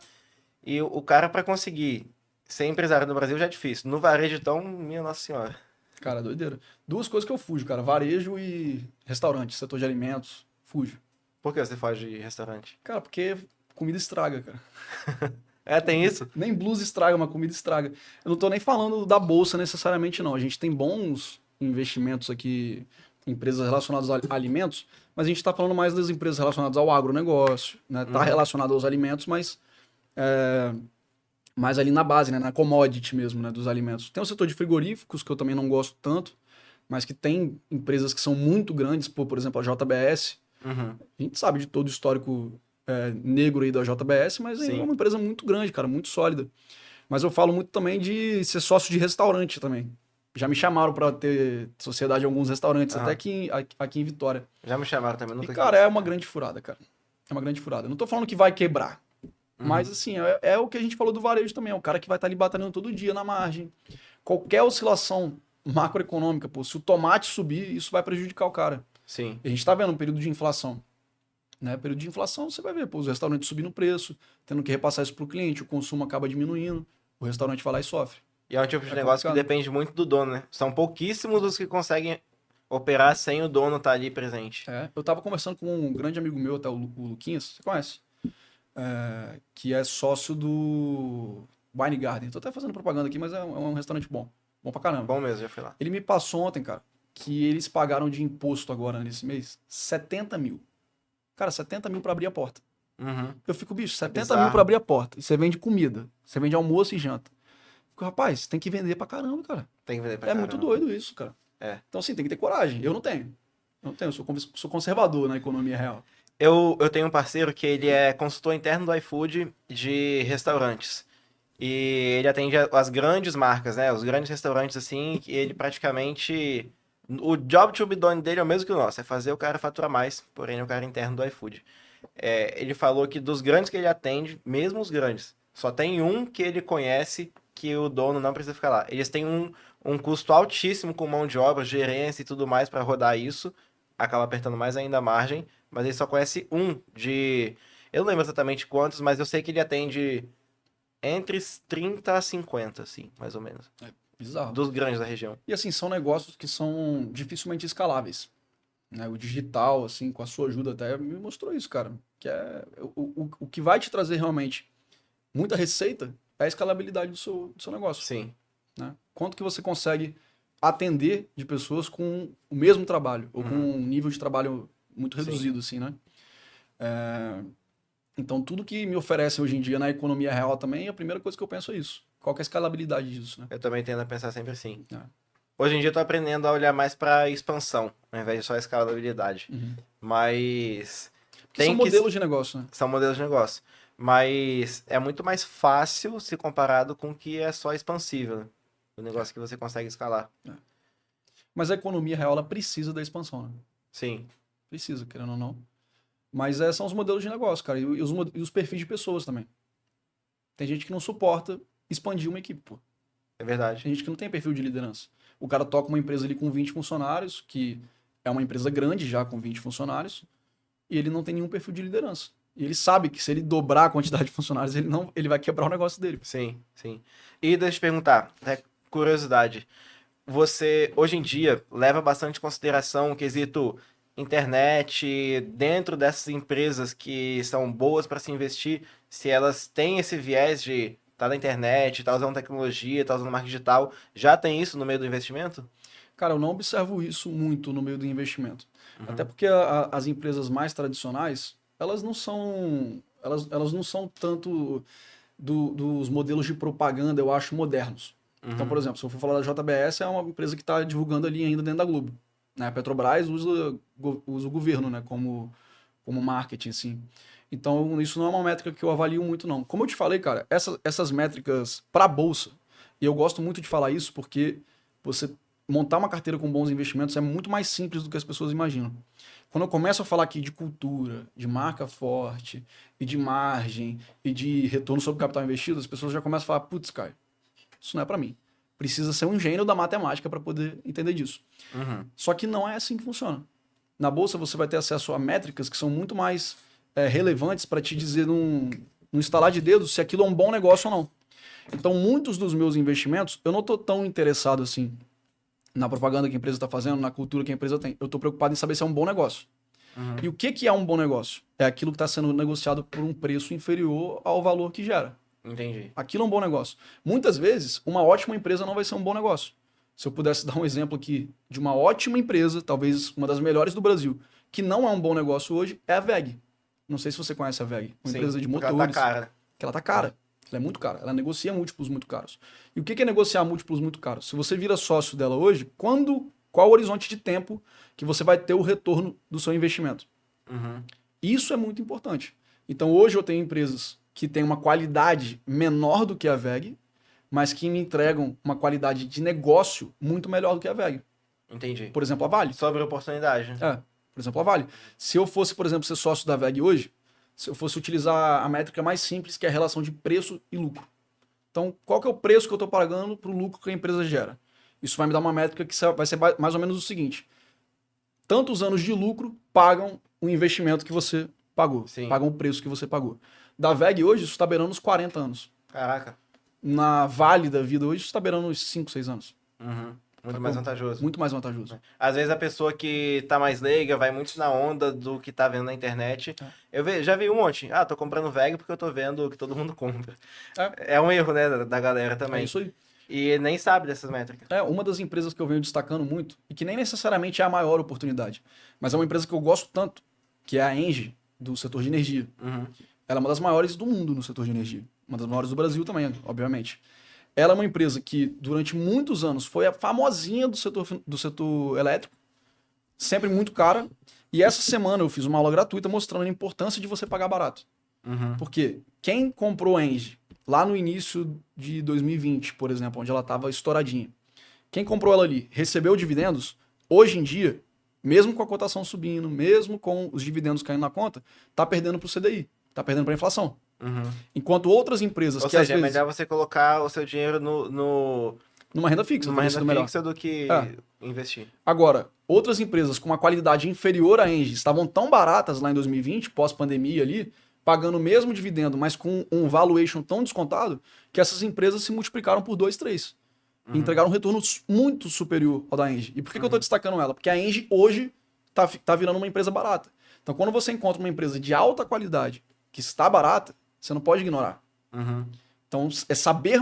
E o cara, para conseguir ser empresário no Brasil já é difícil. No varejo, então, minha Nossa Senhora. Cara, doideira. Duas coisas que eu fujo, cara. Varejo e restaurante, setor de alimentos. Fujo. Por que você foge de restaurante? Cara, porque comida estraga, cara. Tem isso? Nem blusa estraga, mas comida estraga. Eu não tô nem falando da bolsa necessariamente, não. A gente tem bons investimentos aqui, empresas relacionadas a alimentos, mas a gente tá falando mais das empresas relacionadas ao agronegócio, né? Tá relacionado aos alimentos, mas mais ali na base, né? Na commodity mesmo, né? Dos alimentos. Tem o setor de frigoríficos, que eu também não gosto tanto, mas que tem empresas que são muito grandes, por exemplo, a JBS. A gente sabe de todo o histórico negro aí da JBS, mas é uma empresa muito grande, cara, muito sólida. Mas eu falo muito também de ser sócio de restaurante também. Já me chamaram para ter sociedade em alguns restaurantes, até aqui em Vitória. Já me chamaram também, nunca E, cara, é uma grande furada, cara. É uma grande furada. Eu não tô falando que vai quebrar. Mas, assim, é o que a gente falou do varejo também. É o cara que vai estar ali batalhando todo dia na margem. Qualquer oscilação macroeconômica, pô, se o tomate subir, isso vai prejudicar o cara. Sim. E a gente tá vendo um período de inflação. Né? Período de inflação, você vai ver, pô, os restaurantes subindo o preço, tendo que repassar isso pro cliente, o consumo acaba diminuindo, o restaurante vai lá e sofre. E é um tipo de negócio que depende muito do dono, né? São pouquíssimos os que conseguem operar sem o dono estar ali presente. Eu tava conversando com um grande amigo meu, até o Luquinhas, você conhece? Que é sócio do Wine Garden. Tô até fazendo propaganda aqui, mas é um restaurante bom. Bom pra caramba. Bom mesmo, já fui lá. Ele me passou ontem, cara, que eles pagaram de imposto agora, nesse mês, 70 mil. Cara, 70 mil pra abrir a porta. Eu fico, bicho, 70 mil pra abrir a porta. E você vende comida. Você vende almoço e janta. Fico, rapaz, tem que vender pra caramba, cara. Tem que vender pra caramba. É muito doido isso, cara. Então, assim, tem que ter coragem. Eu não tenho. Eu sou conservador na economia real. Eu tenho um parceiro que ele é consultor interno do iFood de restaurantes. E ele atende as grandes marcas, né? Os grandes restaurantes, assim, que ele praticamente... O job to be done dele é o mesmo que o nosso, é fazer o cara faturar mais, porém é o cara interno do iFood. Ele falou que dos grandes que ele atende, mesmo os grandes, só tem um que ele conhece que o dono não precisa ficar lá. Eles têm um custo altíssimo com mão de obra, gerência e tudo mais para rodar isso, acaba apertando mais ainda a margem, mas ele só conhece um de... Eu não lembro exatamente quantos, mas eu sei que ele atende entre 30 a 50, assim, mais ou menos. Bizarro. Dos grandes da região. E assim, são negócios que são dificilmente escaláveis. Né? O digital, assim, com a sua ajuda até, me mostrou isso, cara. Que é o que vai te trazer realmente muita receita é a escalabilidade do seu negócio. Sim. Né? Quanto que você consegue atender de pessoas com o mesmo trabalho, ou com um nível de trabalho muito reduzido, assim, né? Então, tudo que me oferecem hoje em dia na economia real também, a primeira coisa que eu penso é isso. Qual que é a escalabilidade disso, né? Eu também tendo a pensar sempre assim. É. Hoje em dia eu tô aprendendo a olhar mais pra expansão, ao invés de só escalabilidade. Mas Porque são modelos de negócio, né? são modelos de negócio. Mas é muito mais fácil se comparado com o que é só expansível, né? O negócio que você consegue escalar. Mas a economia real, ela precisa da expansão, né? Sim, Precisa, querendo ou não. Mas são os modelos de negócio, cara. E os perfis de pessoas também. Tem gente que não suporta expandir uma equipe, pô. é verdade. Tem gente que não tem perfil de liderança. O cara toca uma empresa ali com 20 funcionários, que é uma empresa grande já com 20 funcionários, e ele não tem nenhum perfil de liderança. E ele sabe que se ele dobrar a quantidade de funcionários, ele vai quebrar o negócio dele. Sim, sim. E deixa eu te perguntar, curiosidade. Você, hoje em dia, leva bastante em consideração o quesito internet dentro dessas empresas que são boas para se investir, se elas têm esse viés de tá na internet, tá usando tecnologia, tá usando marketing digital, já tem isso no meio do investimento? Cara, eu não observo isso muito no meio do investimento. Até porque as empresas mais tradicionais, elas não são tanto dos modelos de propaganda, eu acho, modernos. Então, por exemplo, se eu for falar da JBS, é uma empresa que está divulgando ali ainda dentro da Globo. Né? A Petrobras usa o governo, né, como marketing, assim. Então, isso não é uma métrica que eu avalio muito, não. Como eu te falei, cara, essas métricas para a Bolsa, e eu gosto muito de falar isso porque você montar uma carteira com bons investimentos é muito mais simples do que as pessoas imaginam. Quando eu começo a falar aqui de cultura, de marca forte, e de margem, e de retorno sobre capital investido, as pessoas já começam a falar, putz, Caio, isso não é para mim. Precisa ser um gênio da matemática para poder entender disso. Só que não é assim que funciona. Na bolsa você vai ter acesso a métricas que são muito mais relevantes para te dizer num estalar de dedos se aquilo é um bom negócio ou não. Então, muitos dos meus investimentos, eu não estou tão interessado assim na propaganda que a empresa está fazendo, na cultura que a empresa tem. Eu estou preocupado em saber se é um bom negócio. E o que é um bom negócio? É aquilo que está sendo negociado por um preço inferior ao valor que gera. Entendi. Aquilo é um bom negócio. Muitas vezes, uma ótima empresa não vai ser um bom negócio. Se eu pudesse dar um exemplo aqui de uma ótima empresa, talvez uma das melhores do Brasil, que não é um bom negócio hoje, é a VEG. Não sei se você conhece a VEG. Uma empresa de motores. Ela tá cara. Que ela tá cara. Ela é muito cara. Ela negocia múltiplos muito caros. E o que é negociar múltiplos muito caros? Se você vira sócio dela hoje, qual o horizonte de tempo que você vai ter o retorno do seu investimento? Isso é muito importante. Então, hoje eu tenho empresas que têm uma qualidade menor do que a VEG, mas que me entregam uma qualidade de negócio muito melhor do que a VEG. Entendi. Por exemplo, a Vale. Sobre oportunidade. Por exemplo, a Vale. Se eu fosse, por exemplo, ser sócio da VEG hoje, se eu fosse utilizar a métrica mais simples, que é a relação de preço e lucro. Então, qual que é o preço que eu estou pagando para o lucro que a empresa gera? Isso vai me dar uma métrica que vai ser mais ou menos o seguinte. Tantos anos de lucro pagam o investimento que você pagou. Sim. Pagam o preço que você pagou. Da VEG hoje, isso está beirando uns 40 anos. Caraca. Na Vale da vida hoje, isso está beirando uns 5, 6 anos. Muito mais vantajoso. Muito mais vantajoso. Às vezes a pessoa que tá mais leiga vai muito na onda do que tá vendo na internet. Já vi um monte. Tô comprando VEG porque eu tô vendo que todo mundo compra. É um erro, né, da galera também. É isso aí. E nem sabe dessas métricas. Uma das empresas que eu venho destacando muito, e que nem necessariamente é a maior oportunidade, mas é uma empresa que eu gosto tanto, que é a Engie, do setor de energia. Ela é uma das maiores do mundo no setor de energia. Uma das maiores do Brasil também, obviamente. Ela é uma empresa que, durante muitos anos, foi a famosinha do setor elétrico, sempre muito cara. E essa semana eu fiz uma aula gratuita mostrando a importância de você pagar barato. Porque quem comprou a Engie lá no início de 2020, por exemplo, onde ela estava estouradinha, quem comprou ela ali, recebeu dividendos, hoje em dia, mesmo com a cotação subindo, mesmo com os dividendos caindo na conta, tá perdendo para o CDI, tá perdendo para a inflação. Uhum. Enquanto outras empresas Ou que às seja, é vezes... melhor você colocar o seu dinheiro Numa renda fixa, numa talvez renda seja melhor. fixa do É. que investir. Agora, outras empresas com uma qualidade inferior à Engie estavam tão baratas lá em 2020, pós-pandemia ali, pagando o mesmo dividendo, mas com um valuation tão descontado, que essas empresas se multiplicaram por 2, 3. E entregaram um retorno muito superior ao da Engie. E por que eu estou destacando ela? Porque a Engie hoje tá virando uma empresa barata. Então, quando você encontra uma empresa de alta qualidade que está barata, você não pode ignorar. Uhum. Então, é saber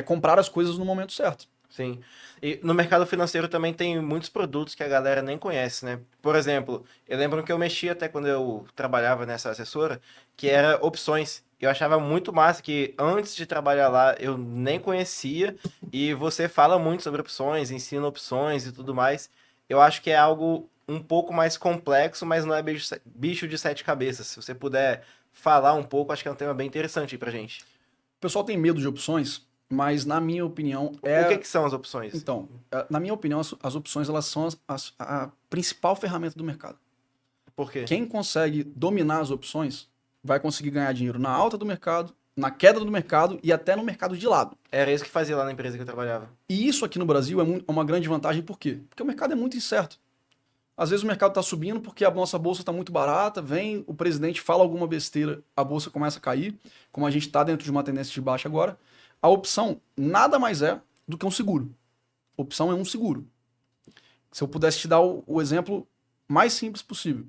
comprar as coisas no momento certo. Sim. E no mercado financeiro também tem muitos produtos que a galera nem conhece, né? Por exemplo, eu lembro que eu mexia até quando eu trabalhava nessa assessora, que era opções. Eu achava muito massa que antes de trabalhar lá eu nem conhecia e você fala muito sobre opções, ensina opções e tudo mais. Eu acho que é algo um pouco mais complexo, mas não é bicho de sete cabeças. Se você puder falar um pouco, acho que é um tema bem interessante aí pra gente. O pessoal tem medo de opções, mas na minha opinião O que que são as opções? Então, na minha opinião, as opções elas são a principal ferramenta do mercado. Por quê? Quem consegue dominar as opções vai conseguir ganhar dinheiro na alta do mercado, na queda do mercado e até no mercado de lado. Era isso que fazia lá na empresa que eu trabalhava. E isso aqui no Brasil é uma grande vantagem, por quê? Porque o mercado é muito incerto. Às vezes o mercado está subindo porque a nossa bolsa está muito barata, vem o presidente, fala alguma besteira, a bolsa começa a cair, como a gente está dentro de uma tendência de baixa agora. A opção nada mais é do que um seguro. Opção é um seguro. Se eu pudesse te dar o exemplo mais simples possível,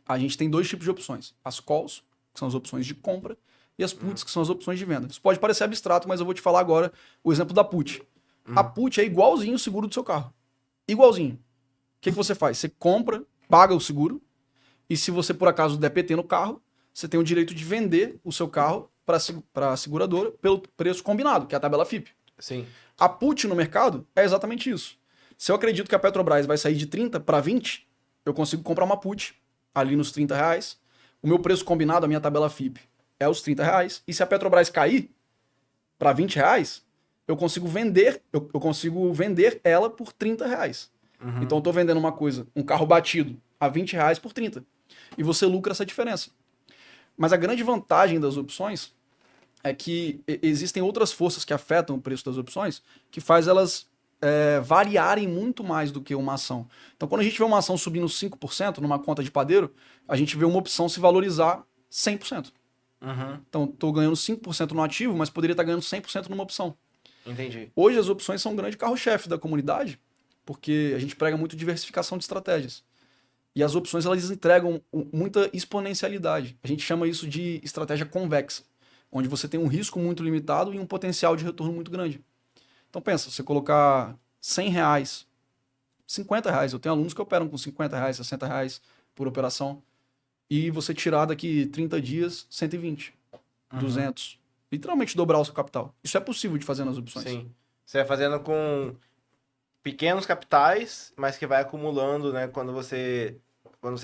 a gente tem 2 tipos de opções: as calls, que são as opções de compra, e as puts, que são as opções de venda. Isso pode parecer abstrato, mas eu vou te falar agora o exemplo da put. A put é igualzinho o seguro do seu carro. Igualzinho. O que você faz? Você compra, paga o seguro, e se você por acaso der PT no carro, você tem o direito de vender o seu carro para a seguradora pelo preço combinado, que é a tabela FIP. Sim. A put no mercado é exatamente isso. Se eu acredito que a Petrobras vai sair de 30 para 20, eu consigo comprar uma put ali nos R$ 30. O meu preço combinado, a minha tabela FIP, é os R$ 30. E se a Petrobras cair para R$ 20, eu consigo vender, eu consigo vender ela por R$ 30. Então eu estou vendendo uma coisa, um carro batido, a R$ 20 por 30. E você lucra essa diferença. Mas a grande vantagem das opções é que existem outras forças que afetam o preço das opções que faz elas variarem muito mais do que uma ação. Então, quando a gente vê uma ação subindo 5% numa conta de padeiro, a gente vê uma opção se valorizar 100%. Uhum. Então, estou ganhando 5% no ativo, mas poderia estar ganhando 100% numa opção. Entendi. Hoje, as opções são um grande carro-chefe da comunidade, porque a gente prega muito diversificação de estratégias. E as opções elas entregam muita exponencialidade. A gente chama isso de estratégia convexa, onde você tem um risco muito limitado e um potencial de retorno muito grande. Então pensa, você colocar R$ 100, R$ 50, eu tenho alunos que operam com R$ 50, R$ 60 por operação, e você tirar daqui 30 dias 120, 200, literalmente dobrar o seu capital. Isso é possível de fazer nas opções. Sim. Você vai fazendo com pequenos capitais, mas que vai acumulando, né, quando você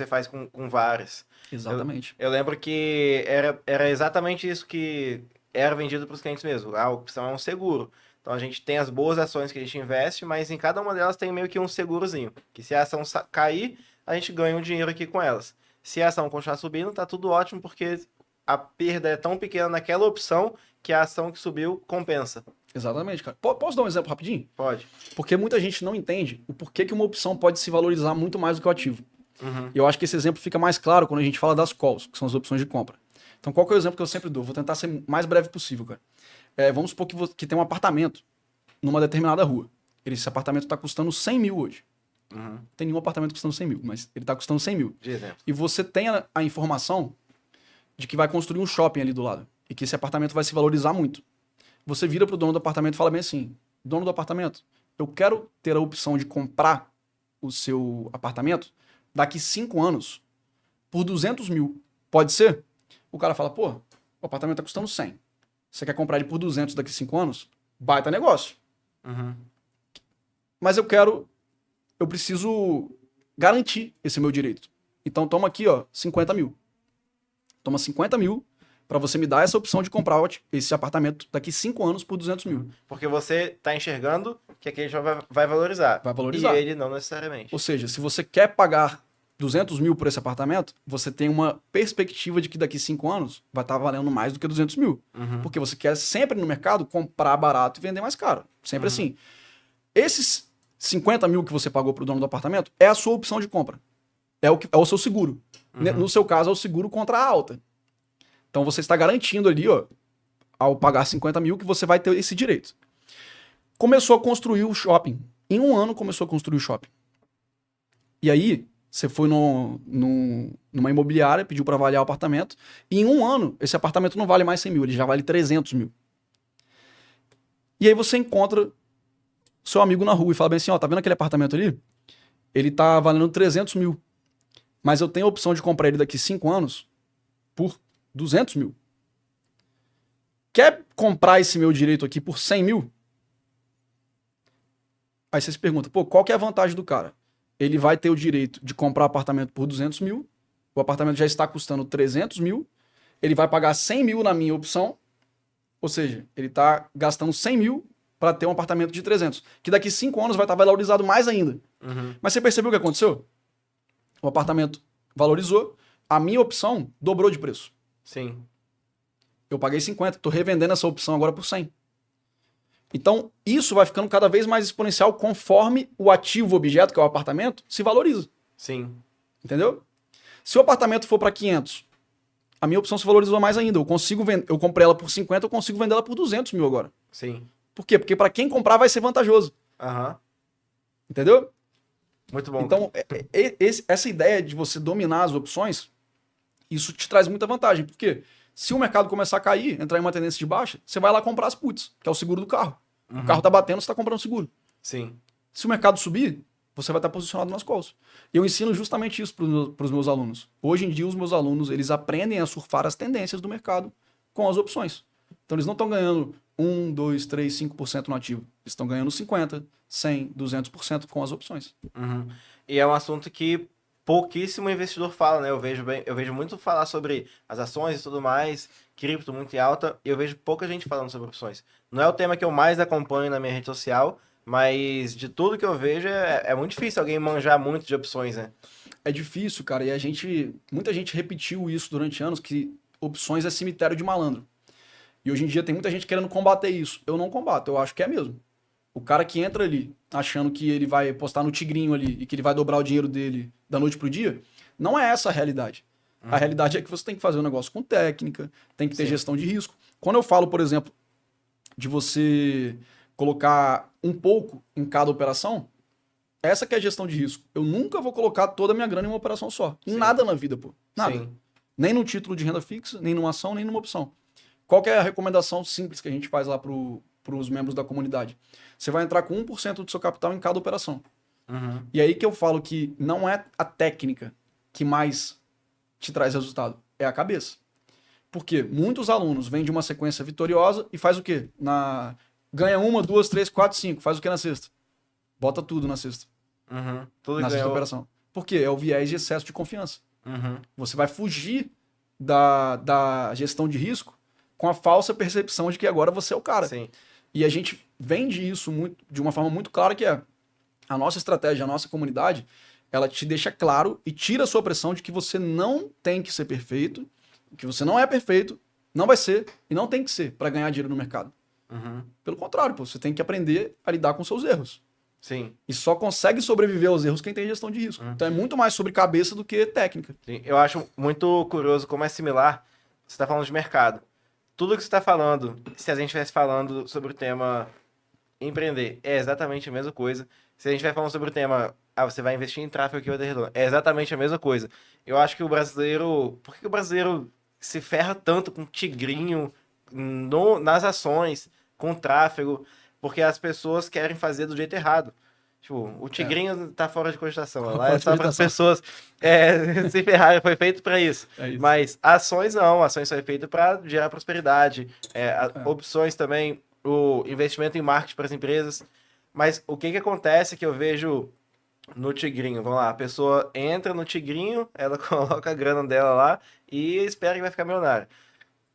faz com várias. Exatamente. Eu lembro que era exatamente isso que era vendido para os clientes mesmo. A opção é um seguro. Então a gente tem as boas ações que a gente investe, mas em cada uma delas tem meio que um segurozinho. Que se a ação cair, a gente ganha um dinheiro aqui com elas. Se a ação continuar subindo, tá tudo ótimo, porque a perda é tão pequena naquela opção que a ação que subiu compensa. Exatamente, cara. Posso dar um exemplo rapidinho? Pode. Porque muita gente não entende o porquê que uma opção pode se valorizar muito mais do que o ativo. Uhum. E eu acho que esse exemplo fica mais claro quando a gente fala das calls, que são as opções de compra. Então, qual que é o exemplo que eu sempre dou? Vou tentar ser o mais breve possível, cara. Vamos supor que tem um apartamento numa determinada rua. Esse apartamento está custando 100 mil hoje. Uhum. Não tem nenhum apartamento custando 100 mil, mas ele está custando 100 mil. De exemplo. E você tem a informação de que vai construir um shopping ali do lado. E que esse apartamento vai se valorizar muito. Você vira pro dono do apartamento e fala bem assim: dono do apartamento, eu quero ter a opção de comprar o seu apartamento daqui 5 anos por 200 mil. Pode ser? O cara fala: pô, o apartamento tá custando 100. Você quer comprar ele por 200 daqui 5 anos? Baita negócio. Uhum. Mas eu preciso garantir esse meu direito. Então toma aqui, ó, 50 mil. Toma 50 mil para você me dar essa opção de comprar esse apartamento daqui 5 anos por 200 mil. Porque você tá enxergando que aquele shopping vai valorizar. Vai valorizar. E ele não necessariamente. Ou seja, se você quer pagar 200 mil por esse apartamento, você tem uma perspectiva de que daqui 5 anos vai estar valendo mais do que 200 mil. Porque você quer sempre no mercado comprar barato e vender mais caro. Sempre assim. Esses 50 mil que você pagou para o dono do apartamento é a sua opção de compra. É o seu seguro. No seu caso, é o seguro contra a alta. Então você está garantindo ali, ó, ao pagar 50 mil, que você vai ter esse direito. Começou a construir o shopping. Em 1 ano começou a construir o shopping. E aí, você foi numa imobiliária, pediu para avaliar o apartamento, e em 1 ano, esse apartamento não vale mais 100 mil, ele já vale 300 mil. E aí você encontra seu amigo na rua e fala bem assim, ó, tá vendo aquele apartamento ali? Ele tá valendo 300 mil, mas eu tenho a opção de comprar ele daqui 5 anos por 200 mil. Quer comprar esse meu direito aqui por 100 mil? Aí você se pergunta, pô, qual que é a vantagem do cara? Ele vai ter o direito de comprar o apartamento por 200 mil, o apartamento já está custando 300 mil, ele vai pagar 100 mil na minha opção, ou seja, ele está gastando 100 mil para ter um apartamento de 300, que daqui 5 anos vai estar valorizado mais ainda. Mas você percebeu o que aconteceu? O apartamento valorizou, a minha opção dobrou de preço. Sim. Eu paguei 50, estou revendendo essa opção agora por 100. Então, isso vai ficando cada vez mais exponencial conforme o ativo, o objeto, que é o apartamento, se valoriza. Sim. Entendeu? Se o apartamento for para 500, a minha opção se valorizou mais ainda. Eu comprei ela por 50, eu consigo vender ela por 200 mil agora. Sim. Por quê? Porque para quem comprar vai ser vantajoso. Entendeu? Muito bom. Então, essa ideia de você dominar as opções, isso te traz muita vantagem. Por quê? Se o mercado começar a cair, entrar em uma tendência de baixa, você vai lá comprar as puts, que é o seguro do carro. O carro tá batendo, você tá comprando seguro. Sim. Se o mercado subir, você vai estar posicionado nas calls. E eu ensino justamente isso para os meus alunos. Hoje em dia, os meus alunos, eles aprendem a surfar as tendências do mercado com as opções. Então, eles não estão ganhando 1, 2, 3, 5% no ativo. Eles estão ganhando 50%, 100%, 200% com as opções. E é um assunto que pouquíssimo investidor fala, né? Eu vejo muito falar sobre as ações e tudo mais, cripto muito em alta, e eu vejo pouca gente falando sobre opções. Não é o tema que eu mais acompanho na minha rede social, mas de tudo que eu vejo é muito difícil alguém manjar muito de opções, né? É difícil, cara, e muita gente repetiu isso durante anos, que opções é cemitério de malandro. E hoje em dia tem muita gente querendo combater isso. Eu não combato, eu acho que é mesmo. O cara que entra ali achando que ele vai postar no tigrinho ali e que ele vai dobrar o dinheiro dele da noite pro dia, não é essa a realidade. A realidade é que você tem que fazer um negócio com técnica, tem que ter gestão de risco. Quando eu falo, por exemplo, de você colocar um pouco em cada operação, essa que é a gestão de risco. Eu nunca vou colocar toda a minha grana em uma operação só. Em nada na vida, pô. Nada. Sim. Nem num título de renda fixa, nem numa ação, nem numa opção. Qual que é a recomendação simples que a gente faz lá para os membros da comunidade? Você vai entrar com 1% do seu capital em cada operação. E aí que eu falo que não é a técnica que mais te traz resultado, é a cabeça. Porque muitos alunos vêm de uma sequência vitoriosa e faz o quê? Ganha 1, 2, 3, 4, 5. Faz o quê na sexta? Bota tudo na sexta. Tudo Na sexta ganhou. operação. Por quê? É o viés de excesso de confiança. Você vai fugir da gestão de risco com a falsa percepção de que agora você é o cara. Sim. E a gente vende isso de uma forma muito clara, que é a nossa estratégia, a nossa comunidade, ela te deixa claro e tira a sua pressão de que você não tem que ser perfeito, que você não é perfeito, não vai ser e não tem que ser para ganhar dinheiro no mercado. Pelo contrário, pô, você tem que aprender a lidar com seus erros. Sim. E só consegue sobreviver aos erros quem tem gestão de risco. Então é muito mais sobre cabeça do que técnica. Sim. Eu acho muito curioso como é similar. Você está falando de mercado. Tudo que você está falando, se a gente estivesse falando sobre o tema empreender, é exatamente a mesma coisa. Se a gente estiver falando sobre o tema, você vai investir em tráfego aqui ou retorno, é exatamente a mesma coisa. Eu acho que o brasileiro... Por que o brasileiro se ferra tanto com tigrinho nas ações, com tráfego? Porque as pessoas querem fazer do jeito errado. Tipo, o tigrinho tá fora de cogitação. Lá é só para as pessoas se ferrarem, foi feito para isso. isso. Mas ações não, ações são feitas para gerar prosperidade. Opções também, o investimento em marketing para as empresas. Mas o que acontece que eu vejo no tigrinho? Vamos lá, a pessoa entra no tigrinho, ela coloca a grana dela lá e espera que vai ficar milionária.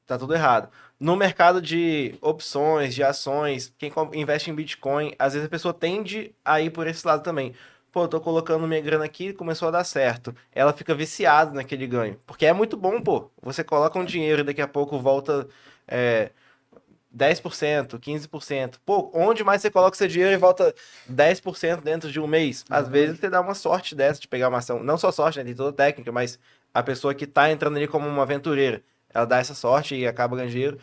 Tá tudo errado. No mercado de opções, de ações, quem investe em Bitcoin, às vezes a pessoa tende a ir por esse lado também. pô, eu tô colocando minha grana aqui, começou a dar certo. Ela fica viciada naquele ganho. Porque é muito bom, pô. Você coloca um dinheiro e daqui a pouco volta é, 10%, 15%. Pô, onde mais você coloca seu dinheiro e volta 10% dentro de um mês? Às vezes você dá uma sorte dessa de pegar uma ação. Não só sorte, né? Tem toda técnica, mas a pessoa que tá entrando ali como uma aventureira, ela dá essa sorte e acaba ganhando dinheiro.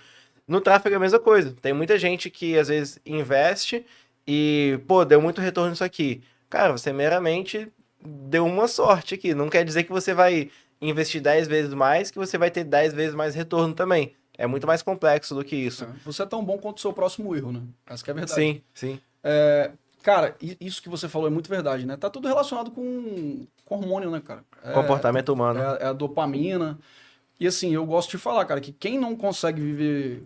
No tráfego é a mesma coisa. Tem muita gente que às vezes investe e, pô, deu muito retorno nisso aqui. Cara, você meramente deu uma sorte aqui. Não quer dizer que você vai investir 10 vezes mais, que você vai ter 10 vezes mais retorno também. É muito mais complexo do que isso. Você é tão bom quanto o seu próximo erro, né? Essa que é a verdade. Sim, sim. Cara, isso que você falou é muito verdade, né? Tá tudo relacionado com hormônio, né, cara? Comportamento humano. É a dopamina. E assim, eu gosto de falar, cara, que quem não consegue viver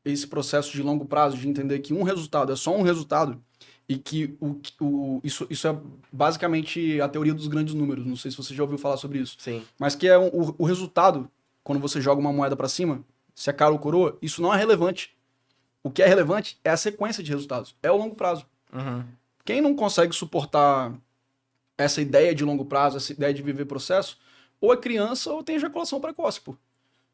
esse processo de longo prazo, de entender que um resultado é só um resultado, e que isso é basicamente a teoria dos grandes números. Não sei se você já ouviu falar sobre isso. Sim. Mas que é o resultado, quando você joga uma moeda pra cima, se é caro ou coroa, isso não é relevante. O que é relevante é a sequência de resultados, é o longo prazo. Uhum. Quem não consegue suportar essa ideia de longo prazo, essa ideia de viver processo, ou é criança ou tem ejaculação precoce, pô.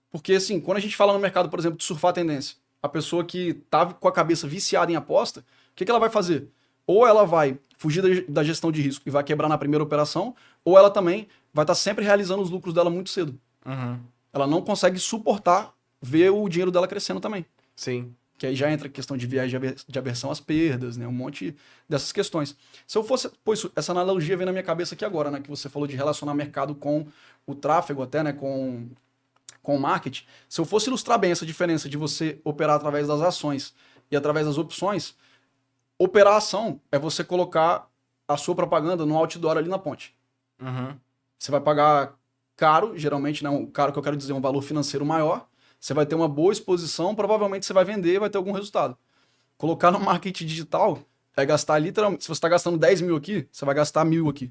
Porque, assim, quando a gente fala no mercado, por exemplo, de surfar a tendência, a pessoa que tá com a cabeça viciada em aposta, o que ela vai fazer? Ou ela vai fugir da gestão de risco e vai quebrar na primeira operação, ou ela também vai estar sempre realizando os lucros dela muito cedo. Uhum. Ela não consegue suportar ver o dinheiro dela crescendo também. Sim. Que aí já entra a questão de viés de aversão às perdas, né? Um monte dessas questões. Se eu fosse... Pô, essa analogia vem na minha cabeça aqui agora, né? Que você falou de relacionar mercado com o tráfego até, né? Com o marketing. Se eu fosse ilustrar bem essa diferença de você operar através das ações e através das opções, operar a ação é você colocar a sua propaganda no outdoor ali na ponte. Uhum. Você vai pagar caro, geralmente, né? Um caro que eu quero dizer, um valor financeiro maior. Você vai ter uma boa exposição, provavelmente você vai vender e vai ter algum resultado. Colocar no marketing digital é gastar literalmente. Se você está gastando 10 mil aqui, você vai gastar 1.000 aqui.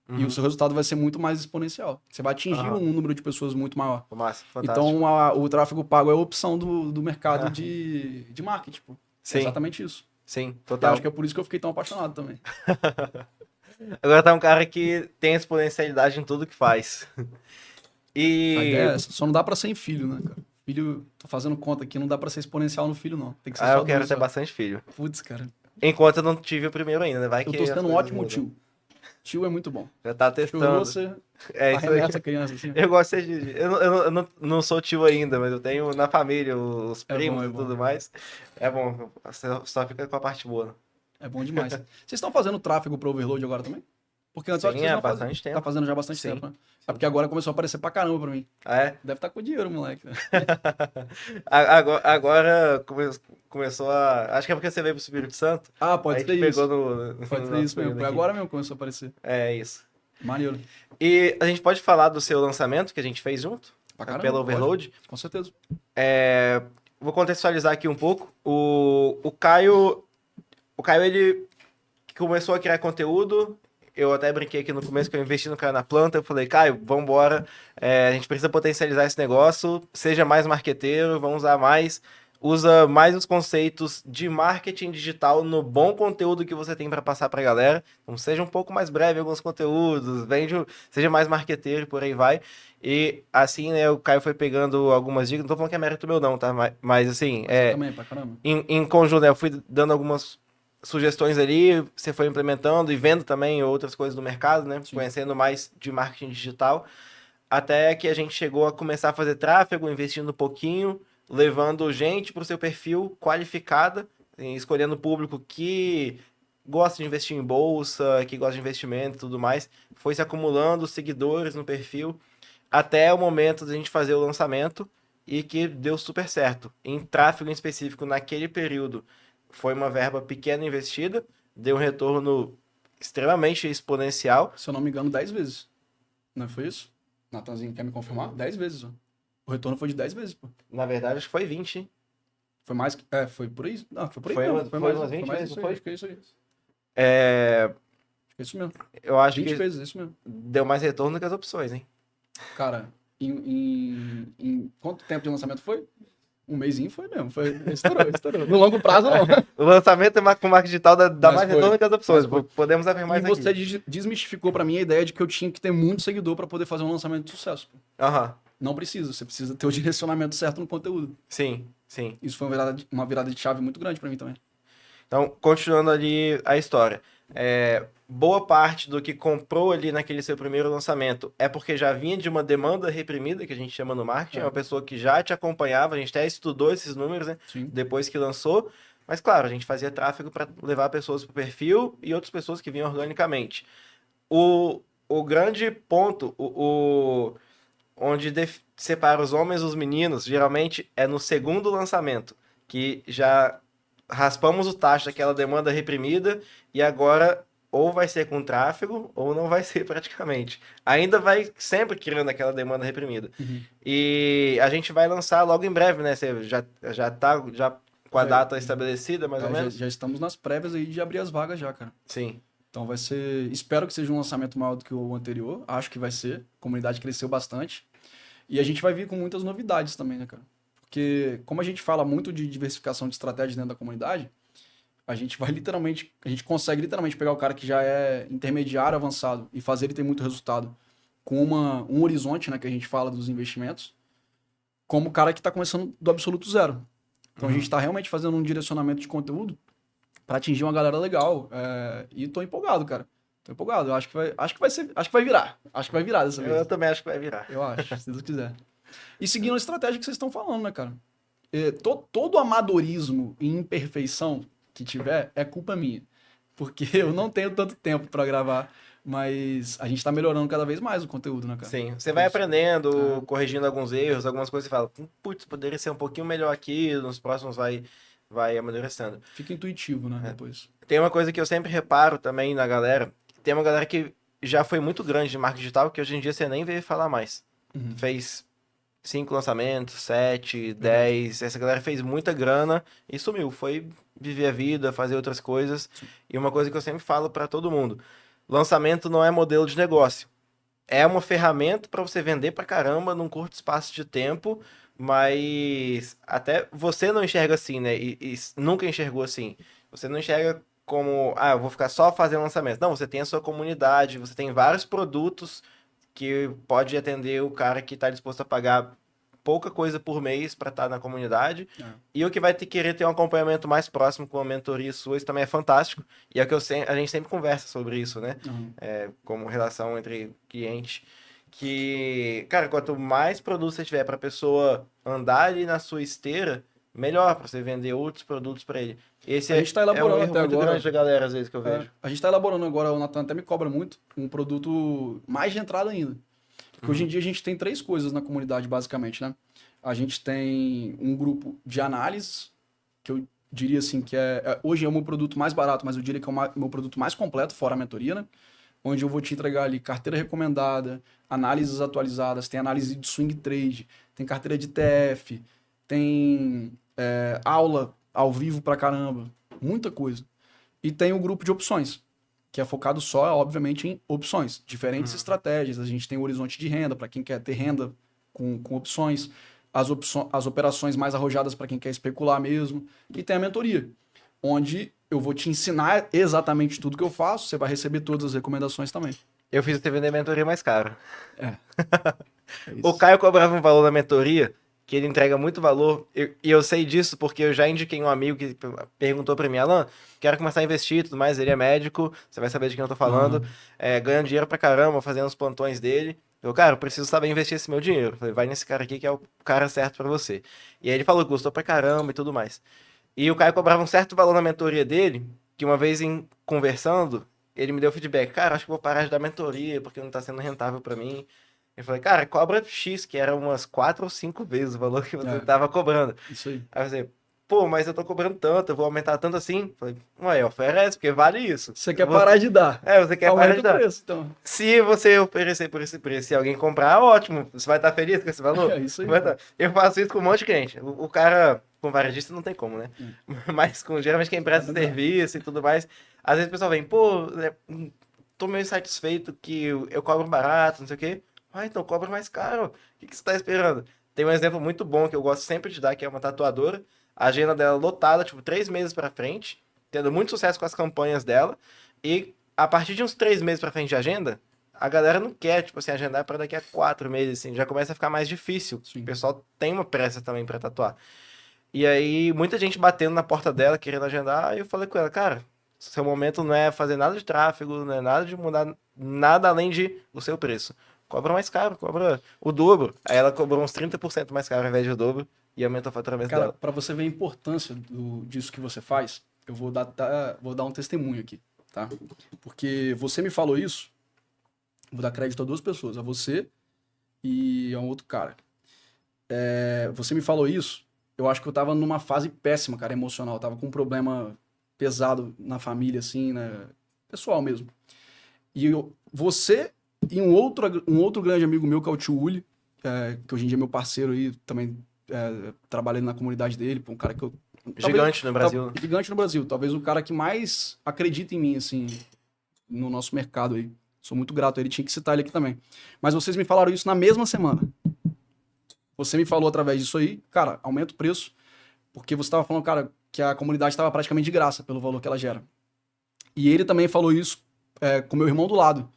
E o seu resultado vai ser muito mais exponencial. Você vai atingir um número de pessoas muito maior. Massa, fantástico. Então, o tráfego pago é a opção do mercado de marketing. Pô. Sim. É exatamente isso. Sim, E total. acho que é por isso que eu fiquei tão apaixonado também. Agora tá um cara que tem exponencialidade em tudo que faz. A ideia é E. essa. Só não dá pra ser em filho, né, cara? Filho, tô fazendo conta aqui, não dá pra ser exponencial no filho, não. Tem que ser Ah, só eu quero dois, ter só. bastante filho. Putz, cara. Enquanto eu não tive o primeiro ainda, né? Vai Eu que tô as sendo um coisas ótimo mudam. tio. Tio é muito bom. Já tá Chorou, testando. você É isso aí. arremessa a criança assim. Eu gosto de. Eu não sou tio ainda, mas eu tenho na família os É bom, primos é e bom. tudo mais. É bom, você só fica com a parte boa. Né? É bom demais. Vocês estão fazendo tráfego pro Overload agora também? Porque antes eu acho que Sim, vocês há não faziam. bastante Tá tempo. fazendo já há bastante Sim, tempo, né? É sim. porque agora começou a aparecer pra caramba pra mim. Ah, é? Deve estar com dinheiro, moleque. Agora começou a. Acho que é porque você veio pro Espírito Santo. Ah, Aí pode te ser pegou isso. no Pode ser nosso isso mesmo. período Foi aqui. agora mesmo que começou a aparecer. É isso. Maneiro. E a gente pode falar do seu lançamento que a gente fez junto? Pra caramba, Pela pode. Overload? Com certeza. Vou contextualizar aqui um pouco. O Caio, ele começou a criar conteúdo. Eu até brinquei aqui no começo que eu investi no Caio na planta. Eu falei, Caio, vambora. A gente precisa potencializar esse negócio. Seja mais marqueteiro, vamos usar mais. Usa mais os conceitos de marketing digital no bom conteúdo que você tem para passar para a galera. Então, seja um pouco mais breve em alguns conteúdos, seja mais marqueteiro e por aí vai. E assim, né, o Caio foi pegando algumas dicas. Não tô falando que é mérito meu, não, tá? Mas assim, Mas você também, pra caramba. em conjunto, né, eu fui dando algumas sugestões ali, você foi implementando e vendo também outras coisas do mercado, né? Sim. Conhecendo mais de marketing digital. Até que a gente chegou a começar a fazer tráfego, investindo um pouquinho, levando gente para o seu perfil qualificada, escolhendo o público que gosta de investir em bolsa, que gosta de investimento e tudo mais. Foi se acumulando seguidores no perfil até o momento de a gente fazer o lançamento e que deu super certo. Em tráfego em específico, naquele período, foi uma verba pequena investida, deu um retorno extremamente exponencial. Se eu não me engano, 10 vezes. Não foi isso? Natanzinho quer me confirmar? 10 vezes, ó. O retorno foi de 10 vezes, pô. Na verdade, acho que foi 20, hein? Foi mais que. Foi por aí. Não, foi por aí Foi mesmo. umas- Foi foi mais, umas foi 20 mais vezes, isso não aí. foi? Acho que é isso aí. Acho É, que é isso mesmo. eu acho 20 que vezes, isso mesmo. deu mais retorno que as opções, hein? Cara, em quanto tempo de lançamento foi? Um mesinho foi mesmo. Estourou. No longo prazo, não. O lançamento com marketing digital dá Mas mais foi. retorno que as opções. Mas foi. Podemos afirmar E isso você aqui. desmistificou pra mim a ideia de que eu tinha que ter muito seguidor pra poder fazer um lançamento de sucesso. Pô. Aham. Não precisa. Você precisa ter o direcionamento certo no conteúdo. Sim, sim. Isso foi uma virada de chave muito grande pra mim também. Então, continuando ali a história. Boa parte do que comprou ali naquele seu primeiro lançamento é porque já vinha de uma demanda reprimida, que a gente chama no marketing, é uma pessoa que já te acompanhava, a gente até estudou esses números, né? Sim. Depois que lançou. Mas, claro, a gente fazia tráfego para levar pessoas para o perfil e outras pessoas que vinham organicamente. O grande ponto, onde separa os homens dos meninos, geralmente é no segundo lançamento, que já raspamos o tacho daquela demanda reprimida e agora ou vai ser com tráfego ou não vai ser praticamente. Ainda vai sempre criando aquela demanda reprimida. Uhum. E a gente vai lançar logo em breve, né? Você já tá com a Já- data estabelecida, mais ou já, menos? já estamos nas prévias aí de abrir as vagas já, cara. Sim. Então vai ser. Espero que seja um lançamento maior do que o anterior. Acho que vai ser. A comunidade cresceu bastante. E a gente vai vir com muitas novidades também, né, cara? Porque, como a gente fala muito de diversificação de estratégias dentro da comunidade, a gente consegue literalmente pegar o cara que já é intermediário avançado e fazer ele ter muito resultado com um horizonte, né, que a gente fala dos investimentos, como o cara que está começando do absoluto zero. Então a gente está realmente fazendo um direcionamento de conteúdo para atingir uma galera legal. E tô empolgado, cara. Tô empolgado. Eu acho que vai virar. Acho que vai virar dessa vez. Eu também acho que vai virar. Eu acho, se Deus quiser. E seguindo a estratégia que vocês estão falando, né, cara? Todo amadorismo e imperfeição que tiver é culpa minha. Porque eu não tenho tanto tempo para gravar, mas a gente tá melhorando cada vez mais o conteúdo, né, cara? Sim, você vai aprendendo, corrigindo alguns erros, algumas coisas e fala, putz, poderia ser um pouquinho melhor aqui, nos próximos vai amadurecendo. Fica intuitivo, né, depois. Tem uma coisa que eu sempre reparo também na galera, tem uma galera que já foi muito grande de marketing digital, que hoje em dia você nem vê falar mais. Uhum. Fez 5 lançamentos, 7, 10, essa galera fez muita grana e sumiu, foi viver a vida, fazer outras coisas. Sim. E uma coisa que eu sempre falo para todo mundo, lançamento não é modelo de negócio. É uma ferramenta para você vender pra caramba num curto espaço de tempo, mas até você não enxerga assim, né? E nunca enxergou assim. Você não enxerga como, eu vou ficar só fazendo lançamento. Não, você tem a sua comunidade, você tem vários produtos que pode atender o cara que está disposto a pagar pouca coisa por mês para estar na comunidade. E o que vai querer ter um acompanhamento mais próximo com a mentoria sua, isso também é fantástico. E é o que a gente sempre conversa sobre isso, né? Uhum. Como relação entre cliente. Que, cara, quanto mais produtos você tiver para a pessoa andar ali na sua esteira, melhor para você vender outros produtos para ele. Esse A gente tá é um elaborando erro até muito agora. grande da galera, às vezes, que eu vejo. A gente tá elaborando agora, o Nathan até me cobra muito, um produto mais de entrada ainda. Porque hoje em dia a gente tem 3 coisas na comunidade, basicamente, né? A gente tem um grupo de análises, que eu diria assim que hoje é o meu produto mais barato, mas eu diria que é o meu produto mais completo, fora a mentoria, né? Onde eu vou te entregar ali carteira recomendada, análises atualizadas, tem análise de swing trade, tem carteira de TF, tem aula ao vivo pra caramba, muita coisa. E tem o grupo de opções, que é focado só, obviamente, em opções, diferentes estratégias. A gente tem o horizonte de renda, para quem quer ter renda com opções, as operações mais arrojadas para quem quer especular mesmo, e tem a mentoria, onde eu vou te ensinar exatamente tudo que eu faço, você vai receber todas as recomendações também. Eu fiz você vender mentoria mais caro. É O isso. Caio cobrava um valor na mentoria, que ele entrega muito valor, e eu sei disso porque eu já indiquei um amigo que perguntou pra mim, Alan, quero começar a investir e tudo mais, ele é médico, você vai saber de quem eu tô falando, ganhando dinheiro pra caramba, fazendo os plantões dele. Eu, cara, eu preciso saber investir esse meu dinheiro. Eu falei, vai nesse cara aqui que é o cara certo pra você. E aí ele falou que gostou pra caramba e tudo mais. E o Caio cobrava um certo valor na mentoria dele, que uma vez conversando, ele me deu feedback, cara, acho que vou parar de dar mentoria, porque não tá sendo rentável pra mim. Eu falei, cara, cobra X, que era umas 4 ou 5 vezes o valor que você tava cobrando. Isso aí. Aí eu falei, pô, mas eu tô cobrando tanto, eu vou aumentar tanto assim? Eu falei, ué, oferece, porque vale isso. Você quer parar de dar. Você quer parar de Aumenta dar. o preço, então. Se você oferecer por esse preço e alguém comprar, ótimo. Você vai estar feliz com esse valor? É isso aí. Eu faço isso com um monte de cliente. O cara, com varejista, não tem como, né? Mas geralmente quem presta serviço e tudo mais, às vezes o pessoal vem, pô, tô meio insatisfeito que eu cobro barato, não sei o quê. Então cobra mais caro. O que você tá esperando? Tem um exemplo muito bom que eu gosto sempre de dar, que é uma tatuadora. A agenda dela lotada, tipo, 3 meses pra frente, tendo muito sucesso com as campanhas dela. E a partir de uns 3 meses pra frente de agenda, a galera não quer, tipo assim, agendar pra daqui a 4 meses, assim, já começa a ficar mais difícil. Sim. O pessoal tem uma pressa também pra tatuar. E aí, muita gente batendo na porta dela, querendo agendar, e eu falei com ela, cara, seu momento não é fazer nada de tráfego, não é nada de mudar nada além de o seu preço. Cobra mais caro, cobra o dobro. Aí ela cobrou uns 30% mais caro ao invés do dobro e aumentou o faturamento Cara, dela. para você ver a importância disso que você faz, eu vou dar um testemunho aqui, tá? Porque você me falou isso, vou dar crédito a duas pessoas, a você e a um outro cara. Você me falou isso, eu acho que eu tava numa fase péssima, cara, emocional. Eu tava com um problema pesado na família, assim, né? Pessoal mesmo. E você e um outro grande amigo meu, que é o Tio Uli, que hoje em dia é meu parceiro aí, também trabalhando na comunidade dele, um cara que eu... Gigante no Brasil. Gigante no Brasil. Talvez o cara que mais acredita em mim, assim, no nosso mercado aí. Sou muito grato a ele, tinha que citar ele aqui também. Mas vocês me falaram isso na mesma semana. Você me falou através disso aí, cara, aumenta o preço, porque você estava falando, cara, que a comunidade estava praticamente de graça pelo valor que ela gera. E ele também falou isso com meu irmão do lado.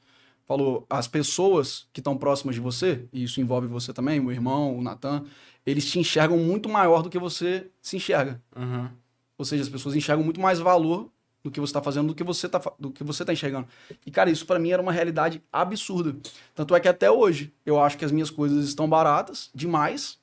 Falou, as pessoas que estão próximas de você, e isso envolve você também, meu irmão, o Natan, eles te enxergam muito maior do que você se enxerga. Uhum. Ou seja, as pessoas enxergam muito mais valor do que você está fazendo do que você tá enxergando. E, cara, isso para mim era uma realidade absurda. Tanto é que até hoje eu acho que as minhas coisas estão baratas demais,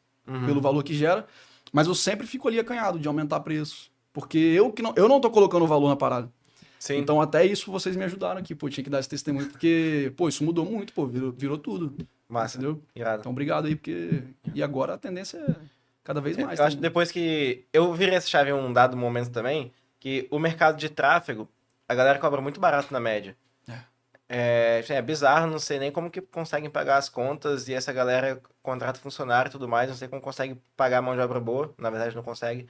pelo valor que gera, mas eu sempre fico ali acanhado de aumentar preço. Porque eu não tô colocando valor na parada. Sim. Então, até isso vocês me ajudaram aqui, pô, tinha que dar esse testemunho, porque, pô, isso mudou muito, pô, virou tudo. Massa. Entendeu? Irado. Então, obrigado aí, porque... E agora a tendência é cada vez mais. Eu acho que depois que eu virei essa chave em um dado momento também, que o mercado de tráfego, a galera cobra muito barato na média. É bizarro, não sei nem como que conseguem pagar as contas e essa galera contrata funcionário e tudo mais, não sei como consegue pagar a mão de obra boa, na verdade não consegue,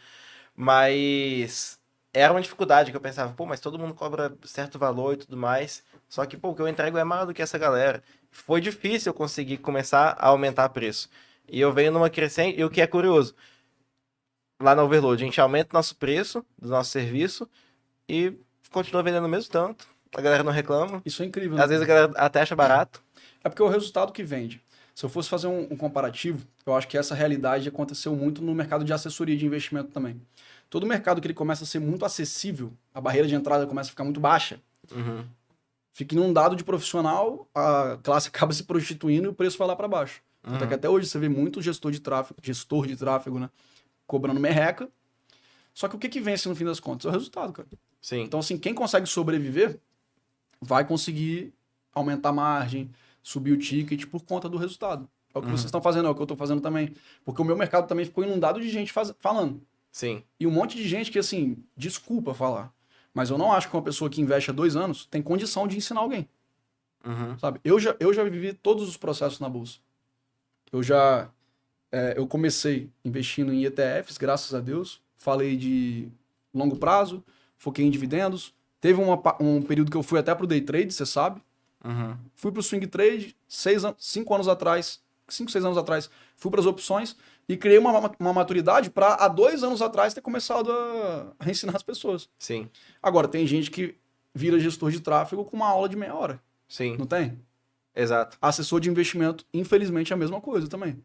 mas era uma dificuldade que eu pensava, pô, mas todo mundo cobra certo valor e tudo mais, só que, pô, o que eu entrego é maior do que essa galera. Foi difícil eu conseguir começar a aumentar o preço. E eu venho numa crescente, e o que é curioso, lá na Overload, a gente aumenta o nosso preço do nosso serviço e continua vendendo o mesmo tanto. A galera não reclama. Isso é incrível, né? Às vezes a galera até acha barato. É porque é o resultado que vende. Se eu fosse fazer um comparativo, eu acho que essa realidade aconteceu muito no mercado de assessoria de investimento também. Todo mercado que ele começa a ser muito acessível, a barreira de entrada começa a ficar muito baixa, fica inundado de profissional, a classe acaba se prostituindo e o preço vai lá para baixo. Tanto é que até hoje você vê muito gestor de tráfego, né, cobrando merreca. Só que o que vence no fim das contas? É o resultado, cara. Sim. Então, assim, quem consegue sobreviver vai conseguir aumentar a margem, subir o ticket por conta do resultado. É o que vocês estão fazendo, é o que eu estou fazendo também. Porque o meu mercado também ficou inundado de gente falando. Sim. E um monte de gente que, assim, desculpa falar, mas eu não acho que uma pessoa que investe há 2 anos tem condição de ensinar alguém. Sabe? Eu já vivi todos os processos na bolsa. Eu comecei investindo em ETFs, graças a Deus. Falei de longo prazo, foquei em dividendos. Teve um período que eu fui até pro day trade, você sabe. Fui pro swing trade 5 anos atrás, 5, 6 anos atrás. Fui para as opções e criei uma maturidade para há 2 anos atrás ter começado a ensinar as pessoas. Sim. Agora, tem gente que vira gestor de tráfego com uma aula de meia hora. Sim. Não tem? Exato. Assessor de investimento, infelizmente, é a mesma coisa também. O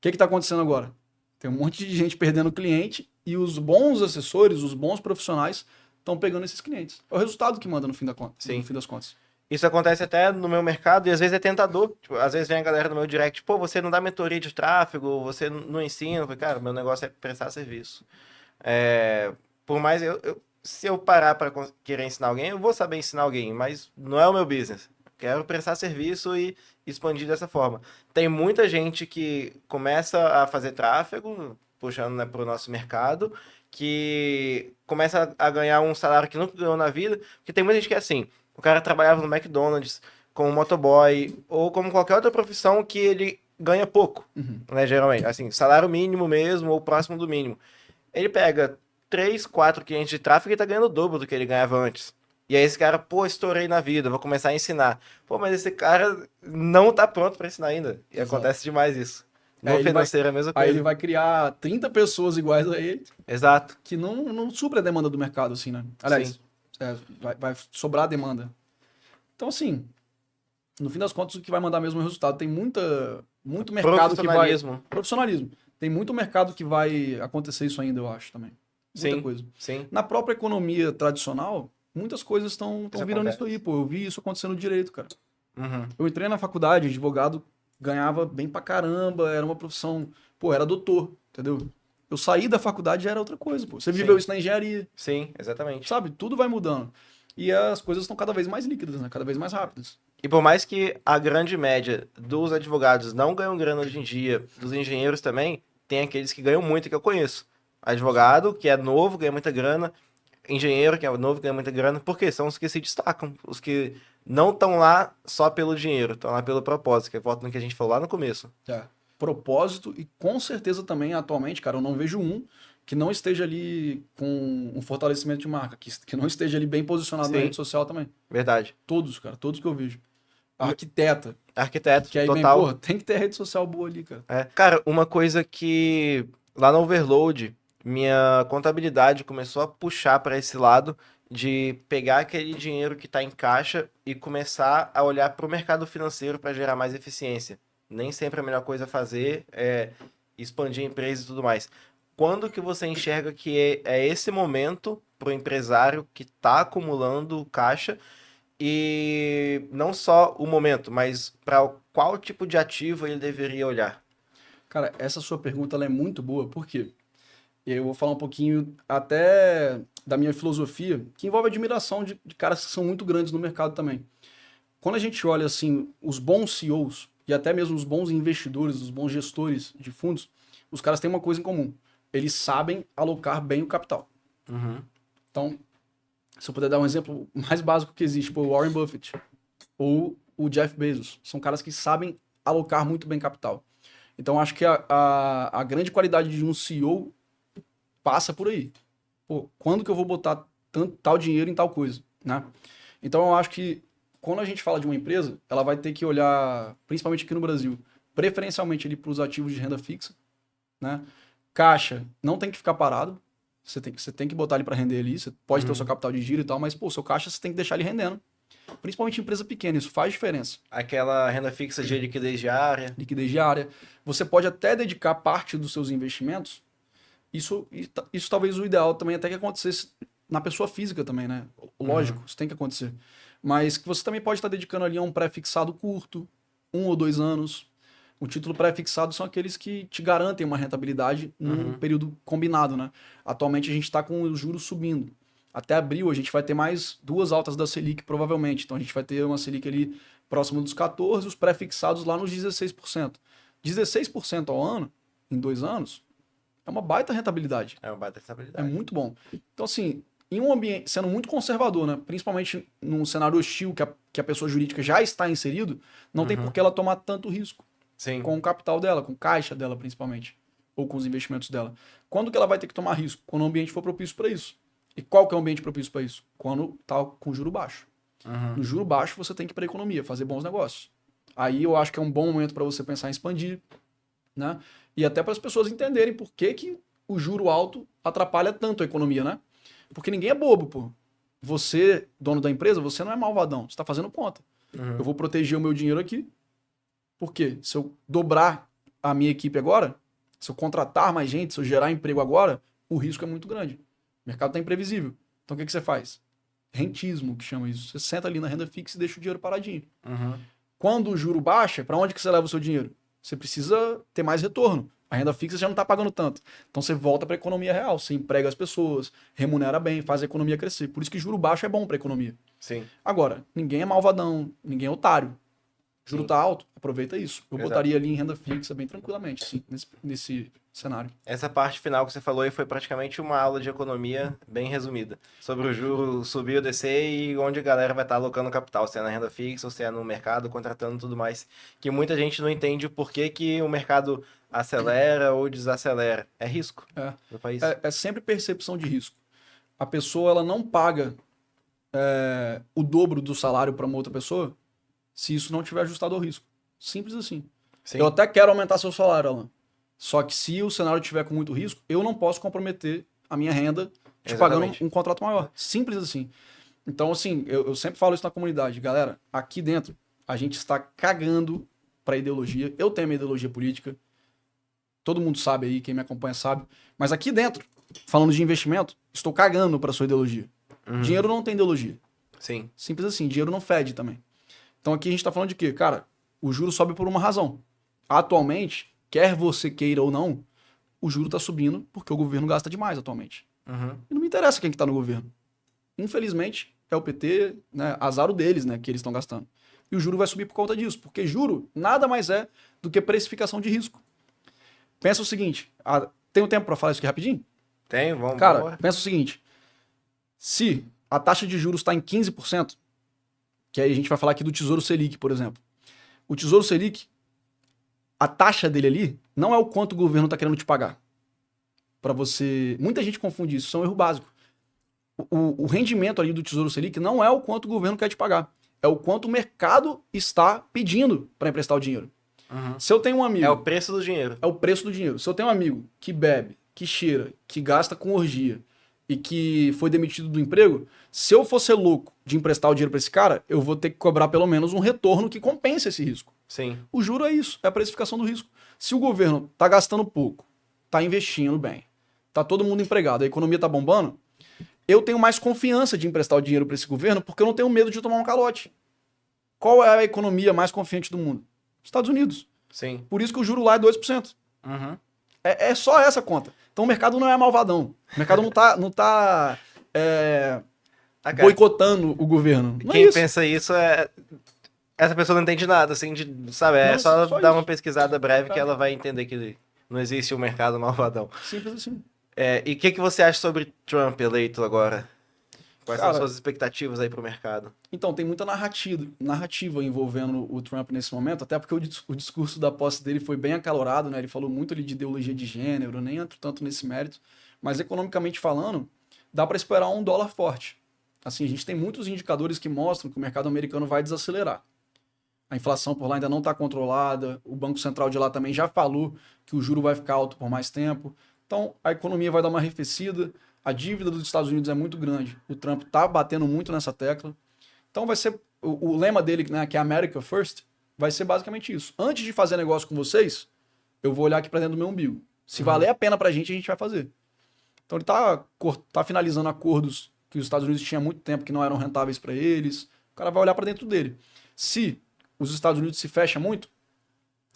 que está acontecendo agora? Tem um monte de gente perdendo cliente e os bons assessores, os bons profissionais estão pegando esses clientes. É o resultado que manda no fim das contas. Isso acontece até no meu mercado e às vezes é tentador. Tipo, às vezes vem a galera no meu direct, pô, você não dá mentoria de tráfego, você não ensina. Eu falei, cara, meu negócio é prestar serviço. Por mais se eu parar para querer ensinar alguém, eu vou saber ensinar alguém, mas não é o meu business. Quero prestar serviço e expandir dessa forma. Tem muita gente que começa a fazer tráfego, puxando, né, para o nosso mercado, que começa a ganhar um salário que nunca ganhou na vida, porque tem muita gente que é assim, o cara trabalhava no McDonald's como motoboy ou como qualquer outra profissão que ele ganha pouco, né, geralmente, assim, salário mínimo mesmo ou próximo do mínimo. Ele pega 3, 4 clientes de tráfego e tá ganhando o dobro do que ele ganhava antes. E aí esse cara, pô, estourei na vida, vou começar a ensinar. Pô, mas esse cara não tá pronto para ensinar ainda. E Exato. acontece demais isso. No Aí ele vai, financeiro é a mesma aí ele coisa. vai criar 30 pessoas iguais a ele, Exato. que não supre a demanda do mercado, assim, né? Sim. Aliás, vai sobrar a demanda. Então, assim, no fim das contas, o que vai mandar mesmo é o resultado. Tem muito mercado que vai... Profissionalismo. Profissionalismo. Tem muito mercado que vai acontecer isso ainda, eu acho, também. Muita Sim, coisa. sim. Na própria economia tradicional, muitas coisas estão Isso virando isso acontece. aí, pô. Eu vi isso acontecendo direito, cara. Uhum. Eu entrei na faculdade, advogado, ganhava bem pra caramba, era uma profissão... Pô, era doutor, entendeu? Eu saí da faculdade já era outra coisa, pô. Você viveu Sim, isso na engenharia, sim, exatamente. sabe? Tudo vai mudando. E as coisas estão cada vez mais líquidas, né? Cada vez mais rápidas. E por mais que a grande média dos advogados não ganham grana hoje em dia, dos engenheiros também, tem aqueles que ganham muito que eu conheço. Advogado, que é novo, ganha muita grana. Engenheiro, que é novo, ganha muita grana. Por quê? São os que se destacam. Os que não estão lá só pelo dinheiro, estão lá pelo propósito, que volta no que a gente falou lá no começo. É. Propósito e com certeza também, atualmente, cara, eu não vejo um que não esteja ali com um fortalecimento de marca, que não esteja ali bem posicionado na Sim, rede social também. verdade. Todos, cara, todos que eu vejo. Arquiteta, Arquiteto, que aí bem, total. porra, tem que ter rede social boa ali, cara. É. Cara, uma coisa que lá no Overload, minha contabilidade começou a puxar para esse lado de pegar aquele dinheiro que está em caixa e começar a olhar para o mercado financeiro para gerar mais eficiência. Nem sempre a melhor coisa a fazer é expandir a empresa e tudo mais. Quando que você enxerga que é esse momento para o empresário que está acumulando caixa e não só o momento, mas para qual tipo de ativo ele deveria olhar? Cara, essa sua pergunta ela é muito boa, por quê? Eu vou falar um pouquinho até da minha filosofia, que envolve admiração de caras que são muito grandes no mercado também. Quando a gente olha assim, os bons CEOs e até mesmo os bons investidores, os bons gestores de fundos, os caras têm uma coisa em comum. Eles sabem alocar bem o capital. Uhum. Então, se eu puder dar um exemplo mais básico que existe, pô, o Warren Buffett ou o Jeff Bezos, são caras que sabem alocar muito bem capital. Então, acho que a grande qualidade de um CEO passa por aí. Pô, quando que eu vou botar tal dinheiro em tal coisa, né? Então eu acho que quando a gente fala de uma empresa, ela vai ter que olhar, principalmente aqui no Brasil, preferencialmente para os ativos de renda fixa, né? Caixa não tem que ficar parado, você tem que botar ele para render ali, você pode ter o seu Uhum. capital de giro e tal, mas pô, o seu caixa você tem que deixar ele rendendo. Principalmente em empresa pequena, isso faz diferença. Aquela renda fixa de liquidez diária. Liquidez diária. Você pode até dedicar parte dos seus investimentos. Isso talvez o ideal também até que acontecesse na pessoa física também, né? Uhum. Lógico, isso tem que acontecer. Mas que você também pode estar dedicando ali a um pré-fixado curto, 1 ou 2 anos. O título pré-fixado são aqueles que te garantem uma rentabilidade num Uhum. período combinado, né? Atualmente a gente está com os juros subindo. Até abril a gente vai ter mais 2 altas da Selic, provavelmente. Então a gente vai ter uma Selic ali próximo dos 14, os pré-fixados lá nos 16%. 16% ao ano, em 2 anos, é uma baita rentabilidade. É uma baita É estabilidade. muito bom. Então, assim, em um ambiente, sendo muito conservador, né? Principalmente num cenário hostil que a pessoa jurídica já está inserido, não tem por Uhum. que ela tomar tanto risco Sim. com o capital dela, com o caixa dela, principalmente, ou com os investimentos dela. Quando que ela vai ter que tomar risco? Quando o ambiente for propício para isso. E qual que é o ambiente propício para isso? Quando tá com juro baixo. Uhum. No juro baixo, você tem que ir para a economia, fazer bons negócios. Aí eu acho que é um bom momento para você pensar em expandir, né? E até para as pessoas entenderem por que o juro alto atrapalha tanto a economia, né? Porque ninguém é bobo, pô. Você, dono da empresa, você não é malvadão, você está fazendo conta. Eu Uhum. vou proteger o meu dinheiro aqui, porque se eu dobrar a minha equipe agora, se eu contratar mais gente, se eu gerar emprego agora, o risco é muito grande. O mercado está imprevisível. Então o que você faz? Rentismo, que chama isso. Você senta ali na renda fixa e deixa o dinheiro paradinho. Uhum. Quando o juro baixa, para onde que você leva o seu dinheiro? Você precisa ter mais retorno. A renda fixa já não está pagando tanto. Então você volta para a economia real. Você emprega as pessoas, remunera bem, faz a economia crescer. Por isso que juro baixo é bom para a economia. Sim. Agora, ninguém é malvadão, ninguém é otário. Juro Sim. tá alto, aproveita isso. Eu Exato. botaria ali em renda fixa bem tranquilamente, sim, nesse cenário. Essa parte final que você falou aí foi praticamente uma aula de economia bem resumida. Sobre o juro subir ou descer e onde a galera vai estar alocando capital, se é na renda fixa ou se é no mercado, contratando e tudo mais. Que muita gente não entende o porquê que o mercado acelera ou desacelera. É risco É, no país. é sempre percepção de risco. A pessoa ela não paga o dobro do salário para uma outra pessoa se isso não tiver ajustado ao risco. Simples assim. Sim. Eu até quero aumentar seu salário, Alan. Só que se o cenário tiver com muito risco, eu não posso comprometer a minha renda te pagando Exatamente. um contrato maior. Simples assim. Então, assim, eu sempre falo isso na comunidade. Galera, aqui dentro, a gente está cagando pra ideologia. Eu tenho minha ideologia política. Todo mundo sabe aí, quem me acompanha sabe. Mas aqui dentro, falando de investimento, estou cagando pra sua ideologia. Dinheiro não tem ideologia. Sim. Simples assim, dinheiro não fede também. Então aqui a gente tá falando de quê? Cara, o juro sobe por uma razão. Atualmente, quer você queira ou não, o juro tá subindo porque o governo gasta demais atualmente. E não me interessa quem que tá no governo. Infelizmente, é o PT, né? Azar o deles, né? Que eles estão gastando. E o juro vai subir por conta disso, porque juro nada mais é do que precificação de risco. Pensa o seguinte, tem um tempo para falar isso aqui rapidinho? Tem, vamos. Cara, pensa o seguinte, se a taxa de juros está em 15%, que aí a gente vai falar aqui do Tesouro Selic, por exemplo. O Tesouro Selic, a taxa dele ali, não é o quanto o governo está querendo te pagar. Para você... Muita gente confunde isso, isso é um erro básico. O rendimento ali do Tesouro Selic não é o quanto o governo quer te pagar. É o quanto o mercado está pedindo para emprestar o dinheiro. Se eu tenho um amigo... É o preço do dinheiro. É o preço do dinheiro. Se eu tenho um amigo que bebe, que cheira, que gasta com orgia e que foi demitido do emprego, se eu for ser louco de emprestar o dinheiro para esse cara, eu vou ter que cobrar pelo menos um retorno que compense esse risco. Sim. O juro é isso, é a precificação do risco. Se o governo tá gastando pouco, tá investindo bem, tá todo mundo empregado, a economia tá bombando, eu tenho mais confiança de emprestar o dinheiro para esse governo porque eu não tenho medo de tomar um calote. Qual é a economia mais confiante do mundo? Estados Unidos. Sim. Por isso que o juro lá é 2%. É só essa conta. Então o mercado não é malvadão. O mercado não tá Cara, boicotando o governo. Não é quem isso. pensa isso é. Essa pessoa não entende nada, assim, sabe? É Não, só só dar isso. uma pesquisada breve que É. ela vai entender que não existe um mercado malvadão. Simples assim. E o que você acha sobre Trump eleito agora? Quais são as Cara, suas expectativas aí pro mercado? então, tem muita narrativa envolvendo o Trump nesse momento, até porque o discurso da posse dele foi bem acalorado, né? Ele falou muito ali de ideologia de gênero, nem entro tanto nesse mérito, mas economicamente falando, dá para esperar um dólar forte. Assim, a gente tem muitos indicadores que mostram que o mercado americano vai desacelerar. A inflação por lá ainda não está controlada, o Banco Central de lá também já falou que o juro vai ficar alto por mais tempo. Então, a economia vai dar uma arrefecida, a dívida dos Estados Unidos é muito grande. O Trump está batendo muito nessa tecla. Então vai ser o lema dele, né, que é America First, vai ser basicamente isso. Antes de fazer negócio com vocês, eu vou olhar aqui para dentro do meu umbigo. Se valer a pena pra gente, a gente vai fazer. Então ele tá finalizando acordos que os Estados Unidos tinham há muito tempo que não eram rentáveis para eles. O cara vai olhar para dentro dele. Se os Estados Unidos se fecham muito,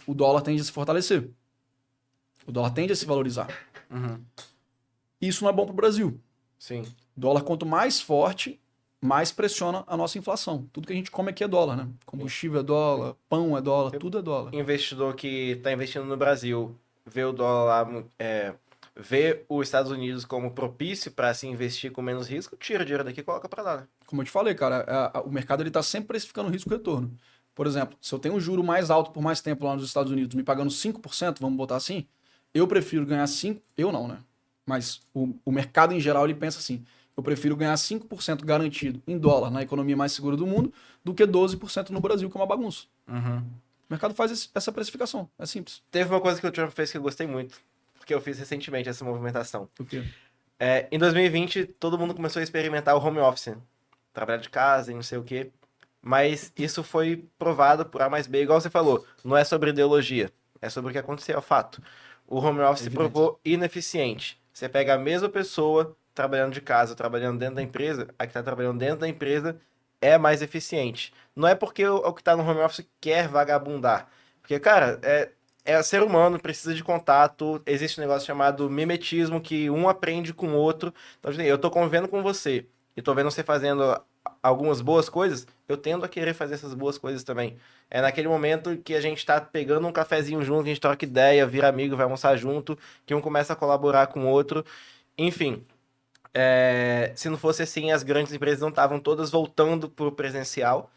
o dólar tende a se fortalecer. O dólar tende a se valorizar. Isso não é bom para o Brasil. Sim. O dólar, quanto mais forte, mais pressiona a nossa inflação. Tudo que a gente come aqui é dólar, né? Combustível é dólar, pão é dólar, tudo é dólar. Investidor que está investindo no Brasil vê o dólar lá, vê os Estados Unidos como propício para se investir com menos risco, tira o dinheiro daqui e coloca para lá, né? Como eu te falei, cara, o mercado está sempre precificando risco-retorno. Por exemplo, se eu tenho um juro mais alto por mais tempo lá nos Estados Unidos, me pagando 5%, vamos botar assim, eu prefiro ganhar 5%, eu não, né? Mas o mercado em geral, ele pensa assim, eu prefiro ganhar 5% garantido em dólar na economia mais segura do mundo do que 12% no Brasil, que é uma bagunça. O mercado faz essa precificação, é simples. Teve uma coisa que o Trump fez que eu gostei muito, porque eu fiz recentemente essa movimentação. O quê? Em 2020, todo mundo começou a experimentar o home office, trabalhar de casa e não sei o quê, mas isso foi provado por A mais B, igual você falou, não é sobre ideologia, é sobre o que aconteceu, é o fato. O home office se provou ineficiente. Você pega a mesma pessoa trabalhando de casa, trabalhando dentro da empresa, a que está trabalhando dentro da empresa é mais eficiente. Não é porque o que está no home office quer vagabundar. Porque, cara, ser humano, precisa de contato, existe um negócio chamado mimetismo, que um aprende com o outro. Então, assim, eu tô convivendo com você e tô vendo você fazendo algumas boas coisas, eu tendo a querer fazer essas boas coisas também. É naquele momento que a gente tá pegando um cafezinho junto, que a gente troca ideia, vira amigo, vai almoçar junto, que um começa a colaborar com o outro. Enfim, se não fosse assim, as grandes empresas não estavam todas voltando pro presencial,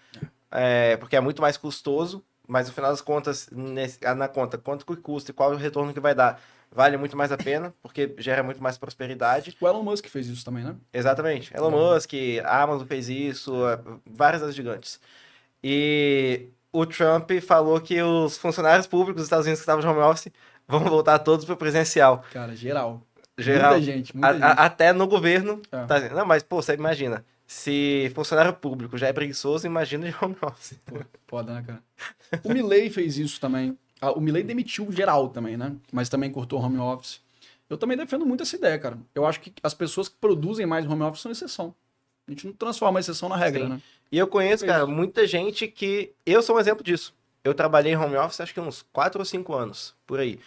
porque é muito mais custoso, mas no final das contas, na conta, quanto que custa e qual é o retorno que vai dar, vale muito mais a pena, porque gera muito mais prosperidade. O Elon Musk fez isso também, né? Exatamente. Elon Musk, a Amazon fez isso, várias das gigantes. E o Trump falou que os funcionários públicos dos Estados Unidos que estavam de home office vão voltar todos pro presencial. Cara, geral. Geral. Muita gente. Até no governo. É. Tá... Não, mas, pô, você imagina. Se funcionário público já é preguiçoso, imagina de home office. Pô, foda, né, cara? O Milei fez isso também. O Milei demitiu geral também, né? Mas também cortou home office. Eu também defendo muito essa ideia, cara. Eu acho que as pessoas que produzem mais home office são exceção. A gente não transforma a exceção na regra, Sim. né? E eu conheço, cara, muita gente que... Eu sou um exemplo disso. Eu trabalhei em home office acho que uns 4 ou 5 anos, por aí.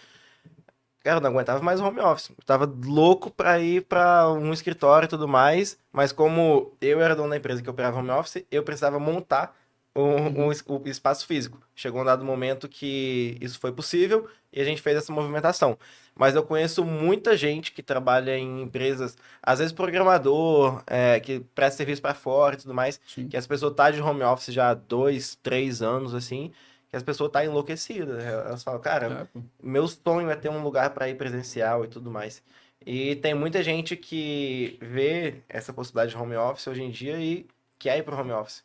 Cara, eu não aguentava mais home office. Eu tava louco pra ir pra um escritório e tudo mais, mas como eu era dono da empresa que operava home office, eu precisava montar o espaço físico. Chegou um dado momento que isso foi possível e a gente fez essa movimentação. Mas eu conheço muita gente que trabalha em empresas, às vezes programador, que presta serviço para fora e tudo mais, Sim. que as pessoas tá de home office já há 2, 3 anos, assim, que as pessoas tá enlouquecidas. Elas falam, cara, meu sonho é ter um lugar para ir presencial e tudo mais. E tem muita gente que vê essa possibilidade de home office hoje em dia e quer ir pro home office.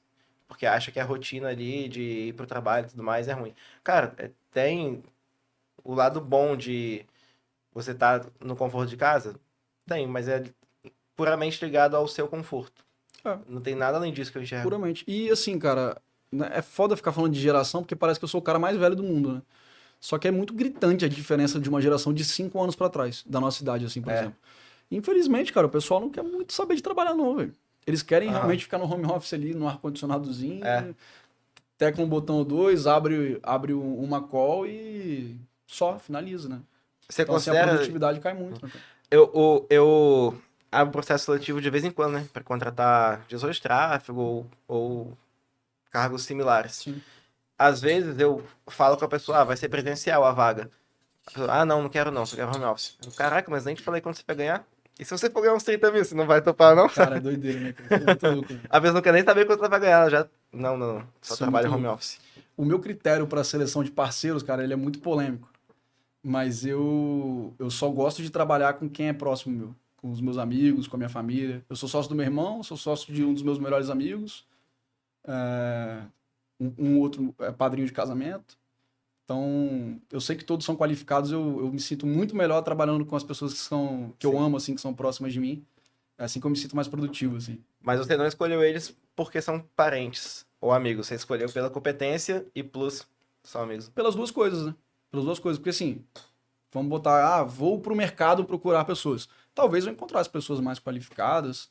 Porque acha que a rotina ali de ir pro trabalho e tudo mais é ruim. Cara, tem o lado bom de você estar no conforto de casa? Tem, mas é puramente ligado ao seu conforto. É. Não tem nada além disso que eu enxergo. Puramente. E assim, cara, né, é foda ficar falando de geração, porque parece que eu sou o cara mais velho do mundo, né? Só que é muito gritante a diferença de uma geração de 5 anos pra trás, da nossa idade, assim, por exemplo. Infelizmente, cara, o pessoal não quer muito saber de trabalhar, não, velho. Eles querem realmente ficar no home office ali, no ar-condicionadozinho, tecla um botão ou dois, abre uma call e só, finaliza, né? Você Então, assim, a considera... produtividade cai muito, né, cara? Eu abro processo seletivo de vez em quando, né? Para contratar gestor de tráfego ou cargos similares. Sim. Às vezes eu falo com a pessoa, vai ser presencial a vaga. A pessoa, não quero não, só quero home office. Caraca, mas nem te falei quando você vai ganhar. E se você for ganhar uns 30 mil, você não vai topar, não? Cara, é doideira, né? Cara? É muito louco, né? A pessoa não quer nem saber quanto ela vai ganhar, ela já... Não. Só Isso é trabalha muito home louco. office. O meu critério para seleção de parceiros, cara, ele é muito polêmico. Mas eu só gosto de trabalhar com quem é próximo meu. Com os meus amigos, com a minha família. Eu sou sócio do meu irmão, sou sócio de um dos meus melhores amigos. Um outro é padrinho de casamento. Então, eu sei que todos são qualificados. Eu me sinto muito melhor trabalhando com as pessoas que eu amo, assim, que são próximas de mim. É assim que eu me sinto mais produtivo, assim. Mas você não escolheu eles porque são parentes ou amigos. Você escolheu pela competência e plus são amigos. Pelas duas coisas, né? Pelas duas coisas. Porque assim, vamos botar, vou pro mercado procurar pessoas. Talvez eu encontrasse pessoas mais qualificadas,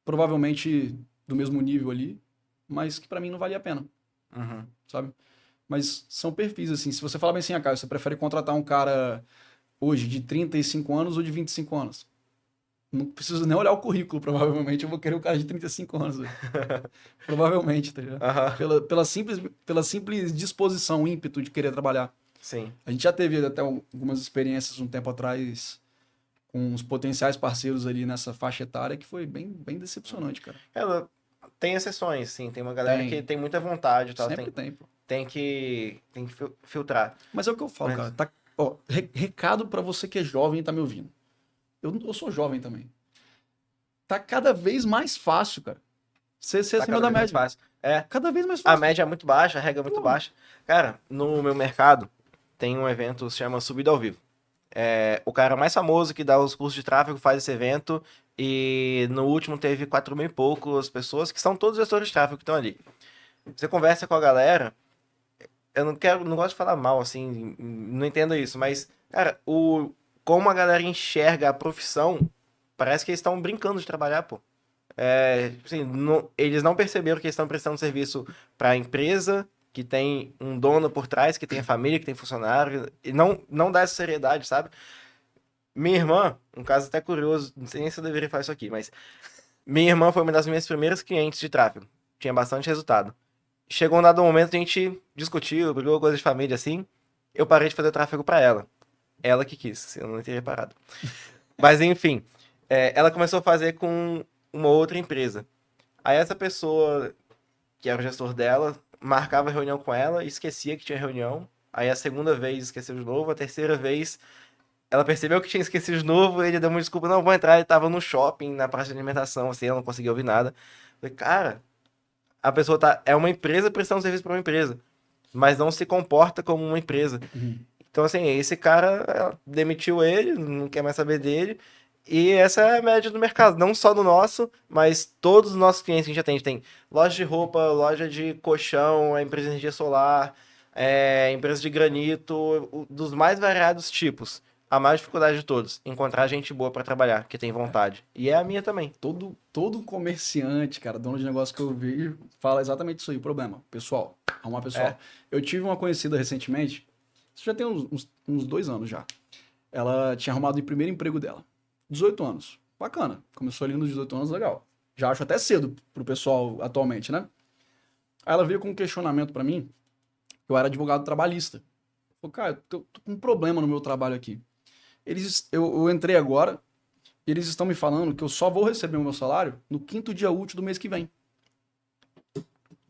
provavelmente do mesmo nível ali, mas que pra mim não valia a pena, sabe? Mas são perfis, assim. Se você falar bem assim, cara, você prefere contratar um cara hoje de 35 anos ou de 25 anos? Não preciso nem olhar o currículo, provavelmente eu vou querer o cara de 35 anos. Velho. Provavelmente, tá ligado? Pela simples disposição, ímpeto de querer trabalhar. Sim. A gente já teve até algumas experiências um tempo atrás com uns potenciais parceiros ali nessa faixa etária que foi bem decepcionante, cara. Ela tem exceções, sim. Tem uma galera que tem muita vontade e tal. Sempre tem, pô. Tem que filtrar. Mas é o que eu falo, cara. Tá, ó, recado pra você que é jovem e tá me ouvindo. Eu sou jovem também. Tá cada vez mais fácil, cara. Ser acima da média. Fácil. Cada vez mais fácil. A média é muito baixa, a regra é muito baixa. Cara, no meu mercado tem um evento que se chama Subida ao Vivo. O cara mais famoso que dá os cursos de tráfego faz esse evento e no último teve 4 mil e poucos pessoas que são todos gestores de tráfego que estão ali. Você conversa com a galera, eu não gosto de falar mal, assim, não entendo isso, mas, cara, como a galera enxerga a profissão, parece que eles estão brincando de trabalhar, pô. Assim, eles não perceberam que eles estão prestando serviço para a empresa, que tem um dono por trás, que tem a família, que tem funcionário, e não dá essa seriedade, sabe? Minha irmã, um caso até curioso, não sei nem se eu deveria falar isso aqui, mas minha irmã foi uma das minhas primeiras clientes de tráfego. Tinha bastante resultado. Chegou um dado momento, a gente discutiu, brigou coisa de família assim, eu parei de fazer tráfego para ela. Ela que quis, eu não teria parado. Mas enfim, ela começou a fazer com uma outra empresa. Aí essa pessoa, que era o gestor dela, marcava reunião com ela, esquecia que tinha reunião. Aí a segunda vez esqueceu de novo, a terceira vez ela percebeu que tinha esquecido de novo, ele deu uma desculpa, não, vou entrar, ele tava no shopping, na praça de alimentação, assim, ela não conseguia ouvir nada. Falei, cara, a pessoa é uma empresa prestando serviço para uma empresa, mas não se comporta como uma empresa. Então, assim, esse cara demitiu ele, não quer mais saber dele. E essa é a média do mercado, não só do nosso, mas todos os nossos clientes que a gente atende. Tem loja de roupa, loja de colchão, a empresa de energia solar, empresa de granito, dos mais variados tipos. A maior dificuldade de todos, encontrar gente boa para trabalhar, que tem vontade. E é a minha também. Todo comerciante, cara, dono de negócio que eu vejo, fala exatamente isso aí, o problema. Pessoal, arrumar pessoal. Eu tive uma conhecida recentemente, isso já tem uns 2 anos já. Ela tinha arrumado o primeiro emprego dela. 18 anos. Bacana. Começou ali nos 18 anos, legal. Já acho até cedo pro pessoal atualmente, né? Aí ela veio com um questionamento pra mim, eu era advogado trabalhista. Falei, cara, tô com um problema no meu trabalho aqui. Eu entrei agora, e eles estão me falando que eu só vou receber o meu salário no 5º dia útil do mês que vem.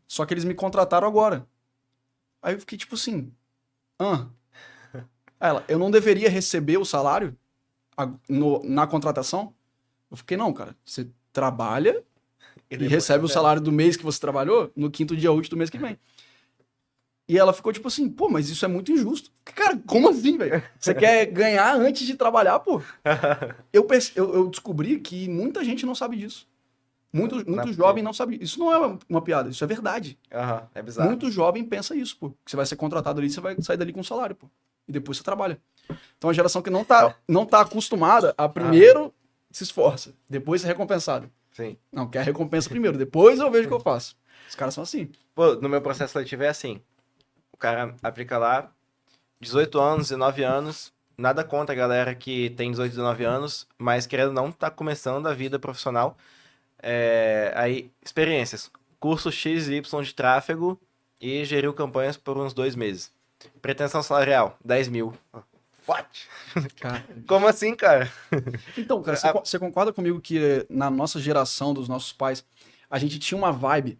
Só que eles me contrataram agora. Aí eu fiquei tipo assim, eu não deveria receber o salário na contratação? Eu fiquei, não, cara, você trabalha e recebe o salário do mês que você trabalhou no 5º dia útil do mês que vem. E ela ficou tipo assim, pô, mas isso é muito injusto. Cara, como assim, velho? Você quer ganhar antes de trabalhar, pô? Eu descobri que muita gente não sabe disso. Muito jovem não sabe. Isso não é uma piada, isso é verdade. É bizarro. Muito jovem pensa isso, pô. Que você vai ser contratado ali, você vai sair dali com um salário, pô. E depois você trabalha. Então a geração que não tá acostumada a primeiro se esforça, depois é recompensado. Sim. Não, quer a recompensa primeiro, depois eu vejo o que eu faço. Os caras são assim. Pô, no meu processo seletivo é assim. O cara aplica lá, 18 anos, 19 anos, nada contra a galera que tem 18, 19 anos, mas querendo não tá começando a vida profissional. Aí, experiências. Curso XY de tráfego e geriu campanhas por uns 2 meses. Pretensão salarial, 10 mil. What? Cara. Como assim, cara? Então, cara, você concorda comigo que na nossa geração, dos nossos pais, a gente tinha uma vibe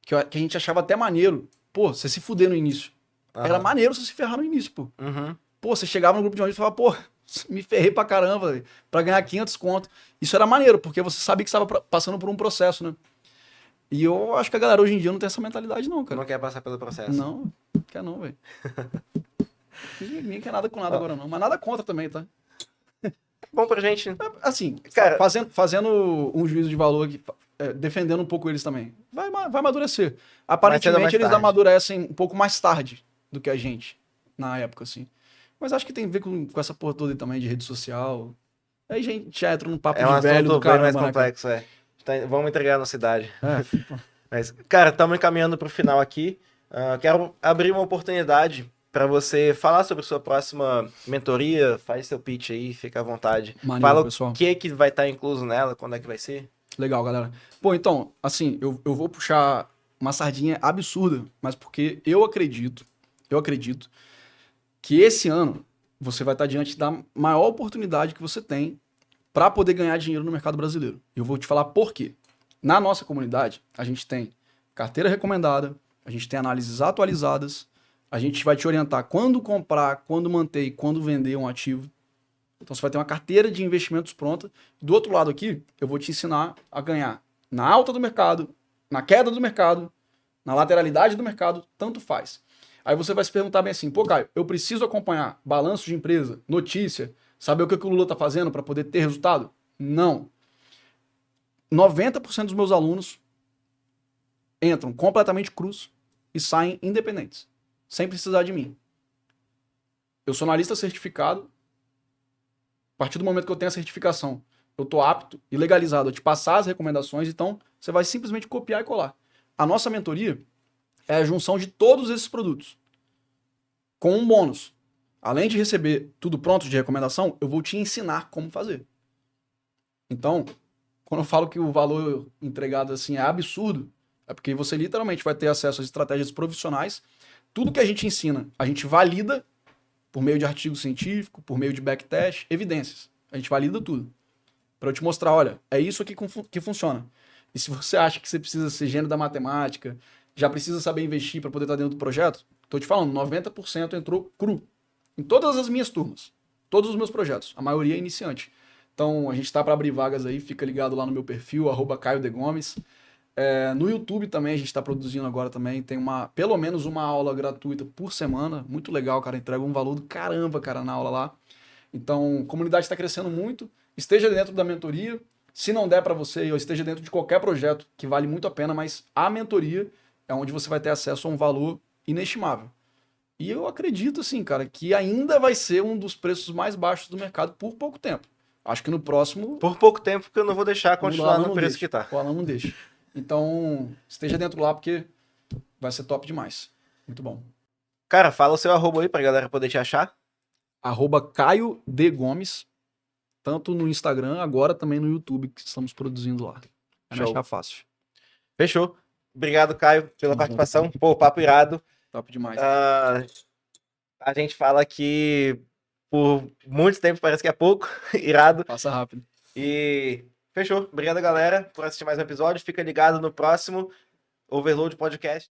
que a gente achava até maneiro. Pô, você se fuder no início. Era maneiro você se ferrar no início, pô. Pô, você chegava no grupo de amigos e falava, pô, me ferrei pra caramba, véio, pra ganhar 500 conto. Isso era maneiro, porque você sabia que estava passando por um processo, né? E eu acho que a galera hoje em dia não tem essa mentalidade, não, cara. Não quer passar pelo processo. Não quer não, velho. Ninguém quer nada com nada agora, não. Mas nada contra também, tá? Bom pra gente. Assim, cara, fazendo um juízo de valor aqui, defendendo um pouco eles também. Vai amadurecer. Aparentemente, eles amadurecem um pouco mais tarde do que a gente, na época, assim. Mas acho que tem a ver com essa porra toda aí também de rede social. Aí a gente já entra num papo de velho do caramba, bem mais complexo, Vamos entregar na cidade. Mas, cara, estamos encaminhando para o final aqui. Quero abrir uma oportunidade para você falar sobre sua próxima mentoria. Faz seu pitch aí, fica à vontade. Maneiro, fala pessoal. O que vai estar incluso nela, quando é que vai ser. Legal, galera. Pô, então, assim, eu vou puxar uma sardinha absurda, mas porque eu acredito que esse ano você vai estar diante da maior oportunidade que você tem para poder ganhar dinheiro no mercado brasileiro. Eu vou te falar por quê. Na nossa comunidade, a gente tem carteira recomendada, a gente tem análises atualizadas, a gente vai te orientar quando comprar, quando manter e quando vender um ativo. Então você vai ter uma carteira de investimentos pronta. Do outro lado aqui, eu vou te ensinar a ganhar na alta do mercado, na queda do mercado, na lateralidade do mercado, tanto faz. Aí você vai se perguntar bem assim, pô, Caio, eu preciso acompanhar balanço de empresa, notícia, saber o que o Lula está fazendo para poder ter resultado? Não. 90% dos meus alunos entram completamente crus e saem independentes, sem precisar de mim. Eu sou analista certificado. A partir do momento que eu tenho a certificação, eu estou apto e legalizado a te passar as recomendações, então você vai simplesmente copiar e colar. A nossa mentoria é a junção de todos esses produtos, com um bônus. Além de receber tudo pronto de recomendação, eu vou te ensinar como fazer. Então, quando eu falo que o valor entregado assim é absurdo, é porque você literalmente vai ter acesso às estratégias profissionais. Tudo que a gente ensina, a gente valida por meio de artigo científico, por meio de backtest, evidências. A gente valida tudo. Para eu te mostrar, olha, é isso aqui que funciona. E se você acha que você precisa ser gênio da matemática, já precisa saber investir para poder estar dentro do projeto, estou te falando, 90% entrou cru. Em todas as minhas turmas. Todos os meus projetos. A maioria é iniciante. Então, a gente está para abrir vagas aí, fica ligado lá no meu perfil, @CaioDeGomes. No YouTube também a gente está produzindo agora também. Tem pelo menos uma aula gratuita por semana. Muito legal, cara. Entrega um valor do caramba, cara, na aula lá. Então, a comunidade está crescendo muito. Esteja dentro da mentoria. Se não der para você, ou esteja dentro de qualquer projeto, que vale muito a pena, mas a mentoria é onde você vai ter acesso a um valor inestimável. E eu acredito, assim, cara, que ainda vai ser um dos preços mais baixos do mercado por pouco tempo. Acho que no próximo, Por pouco tempo, porque eu não vou deixar o continuar Alan no não preço deixa. que tá. O Alan não deixa. Então, esteja dentro lá, porque vai ser top demais. Muito bom. Cara, fala o seu arroba aí pra galera poder te achar. @Caio D. Gomes, tanto no Instagram, agora também no YouTube, que estamos produzindo lá. Vai me Show. achar fácil. Fechou. Obrigado, Caio, pela Tamo participação. Pô, papo irado. Top demais. A gente fala que por muito tempo parece que é pouco. Irado. Passa rápido. E fechou. Obrigado, galera, por assistir mais um episódio. Fica ligado no próximo Overload Podcast.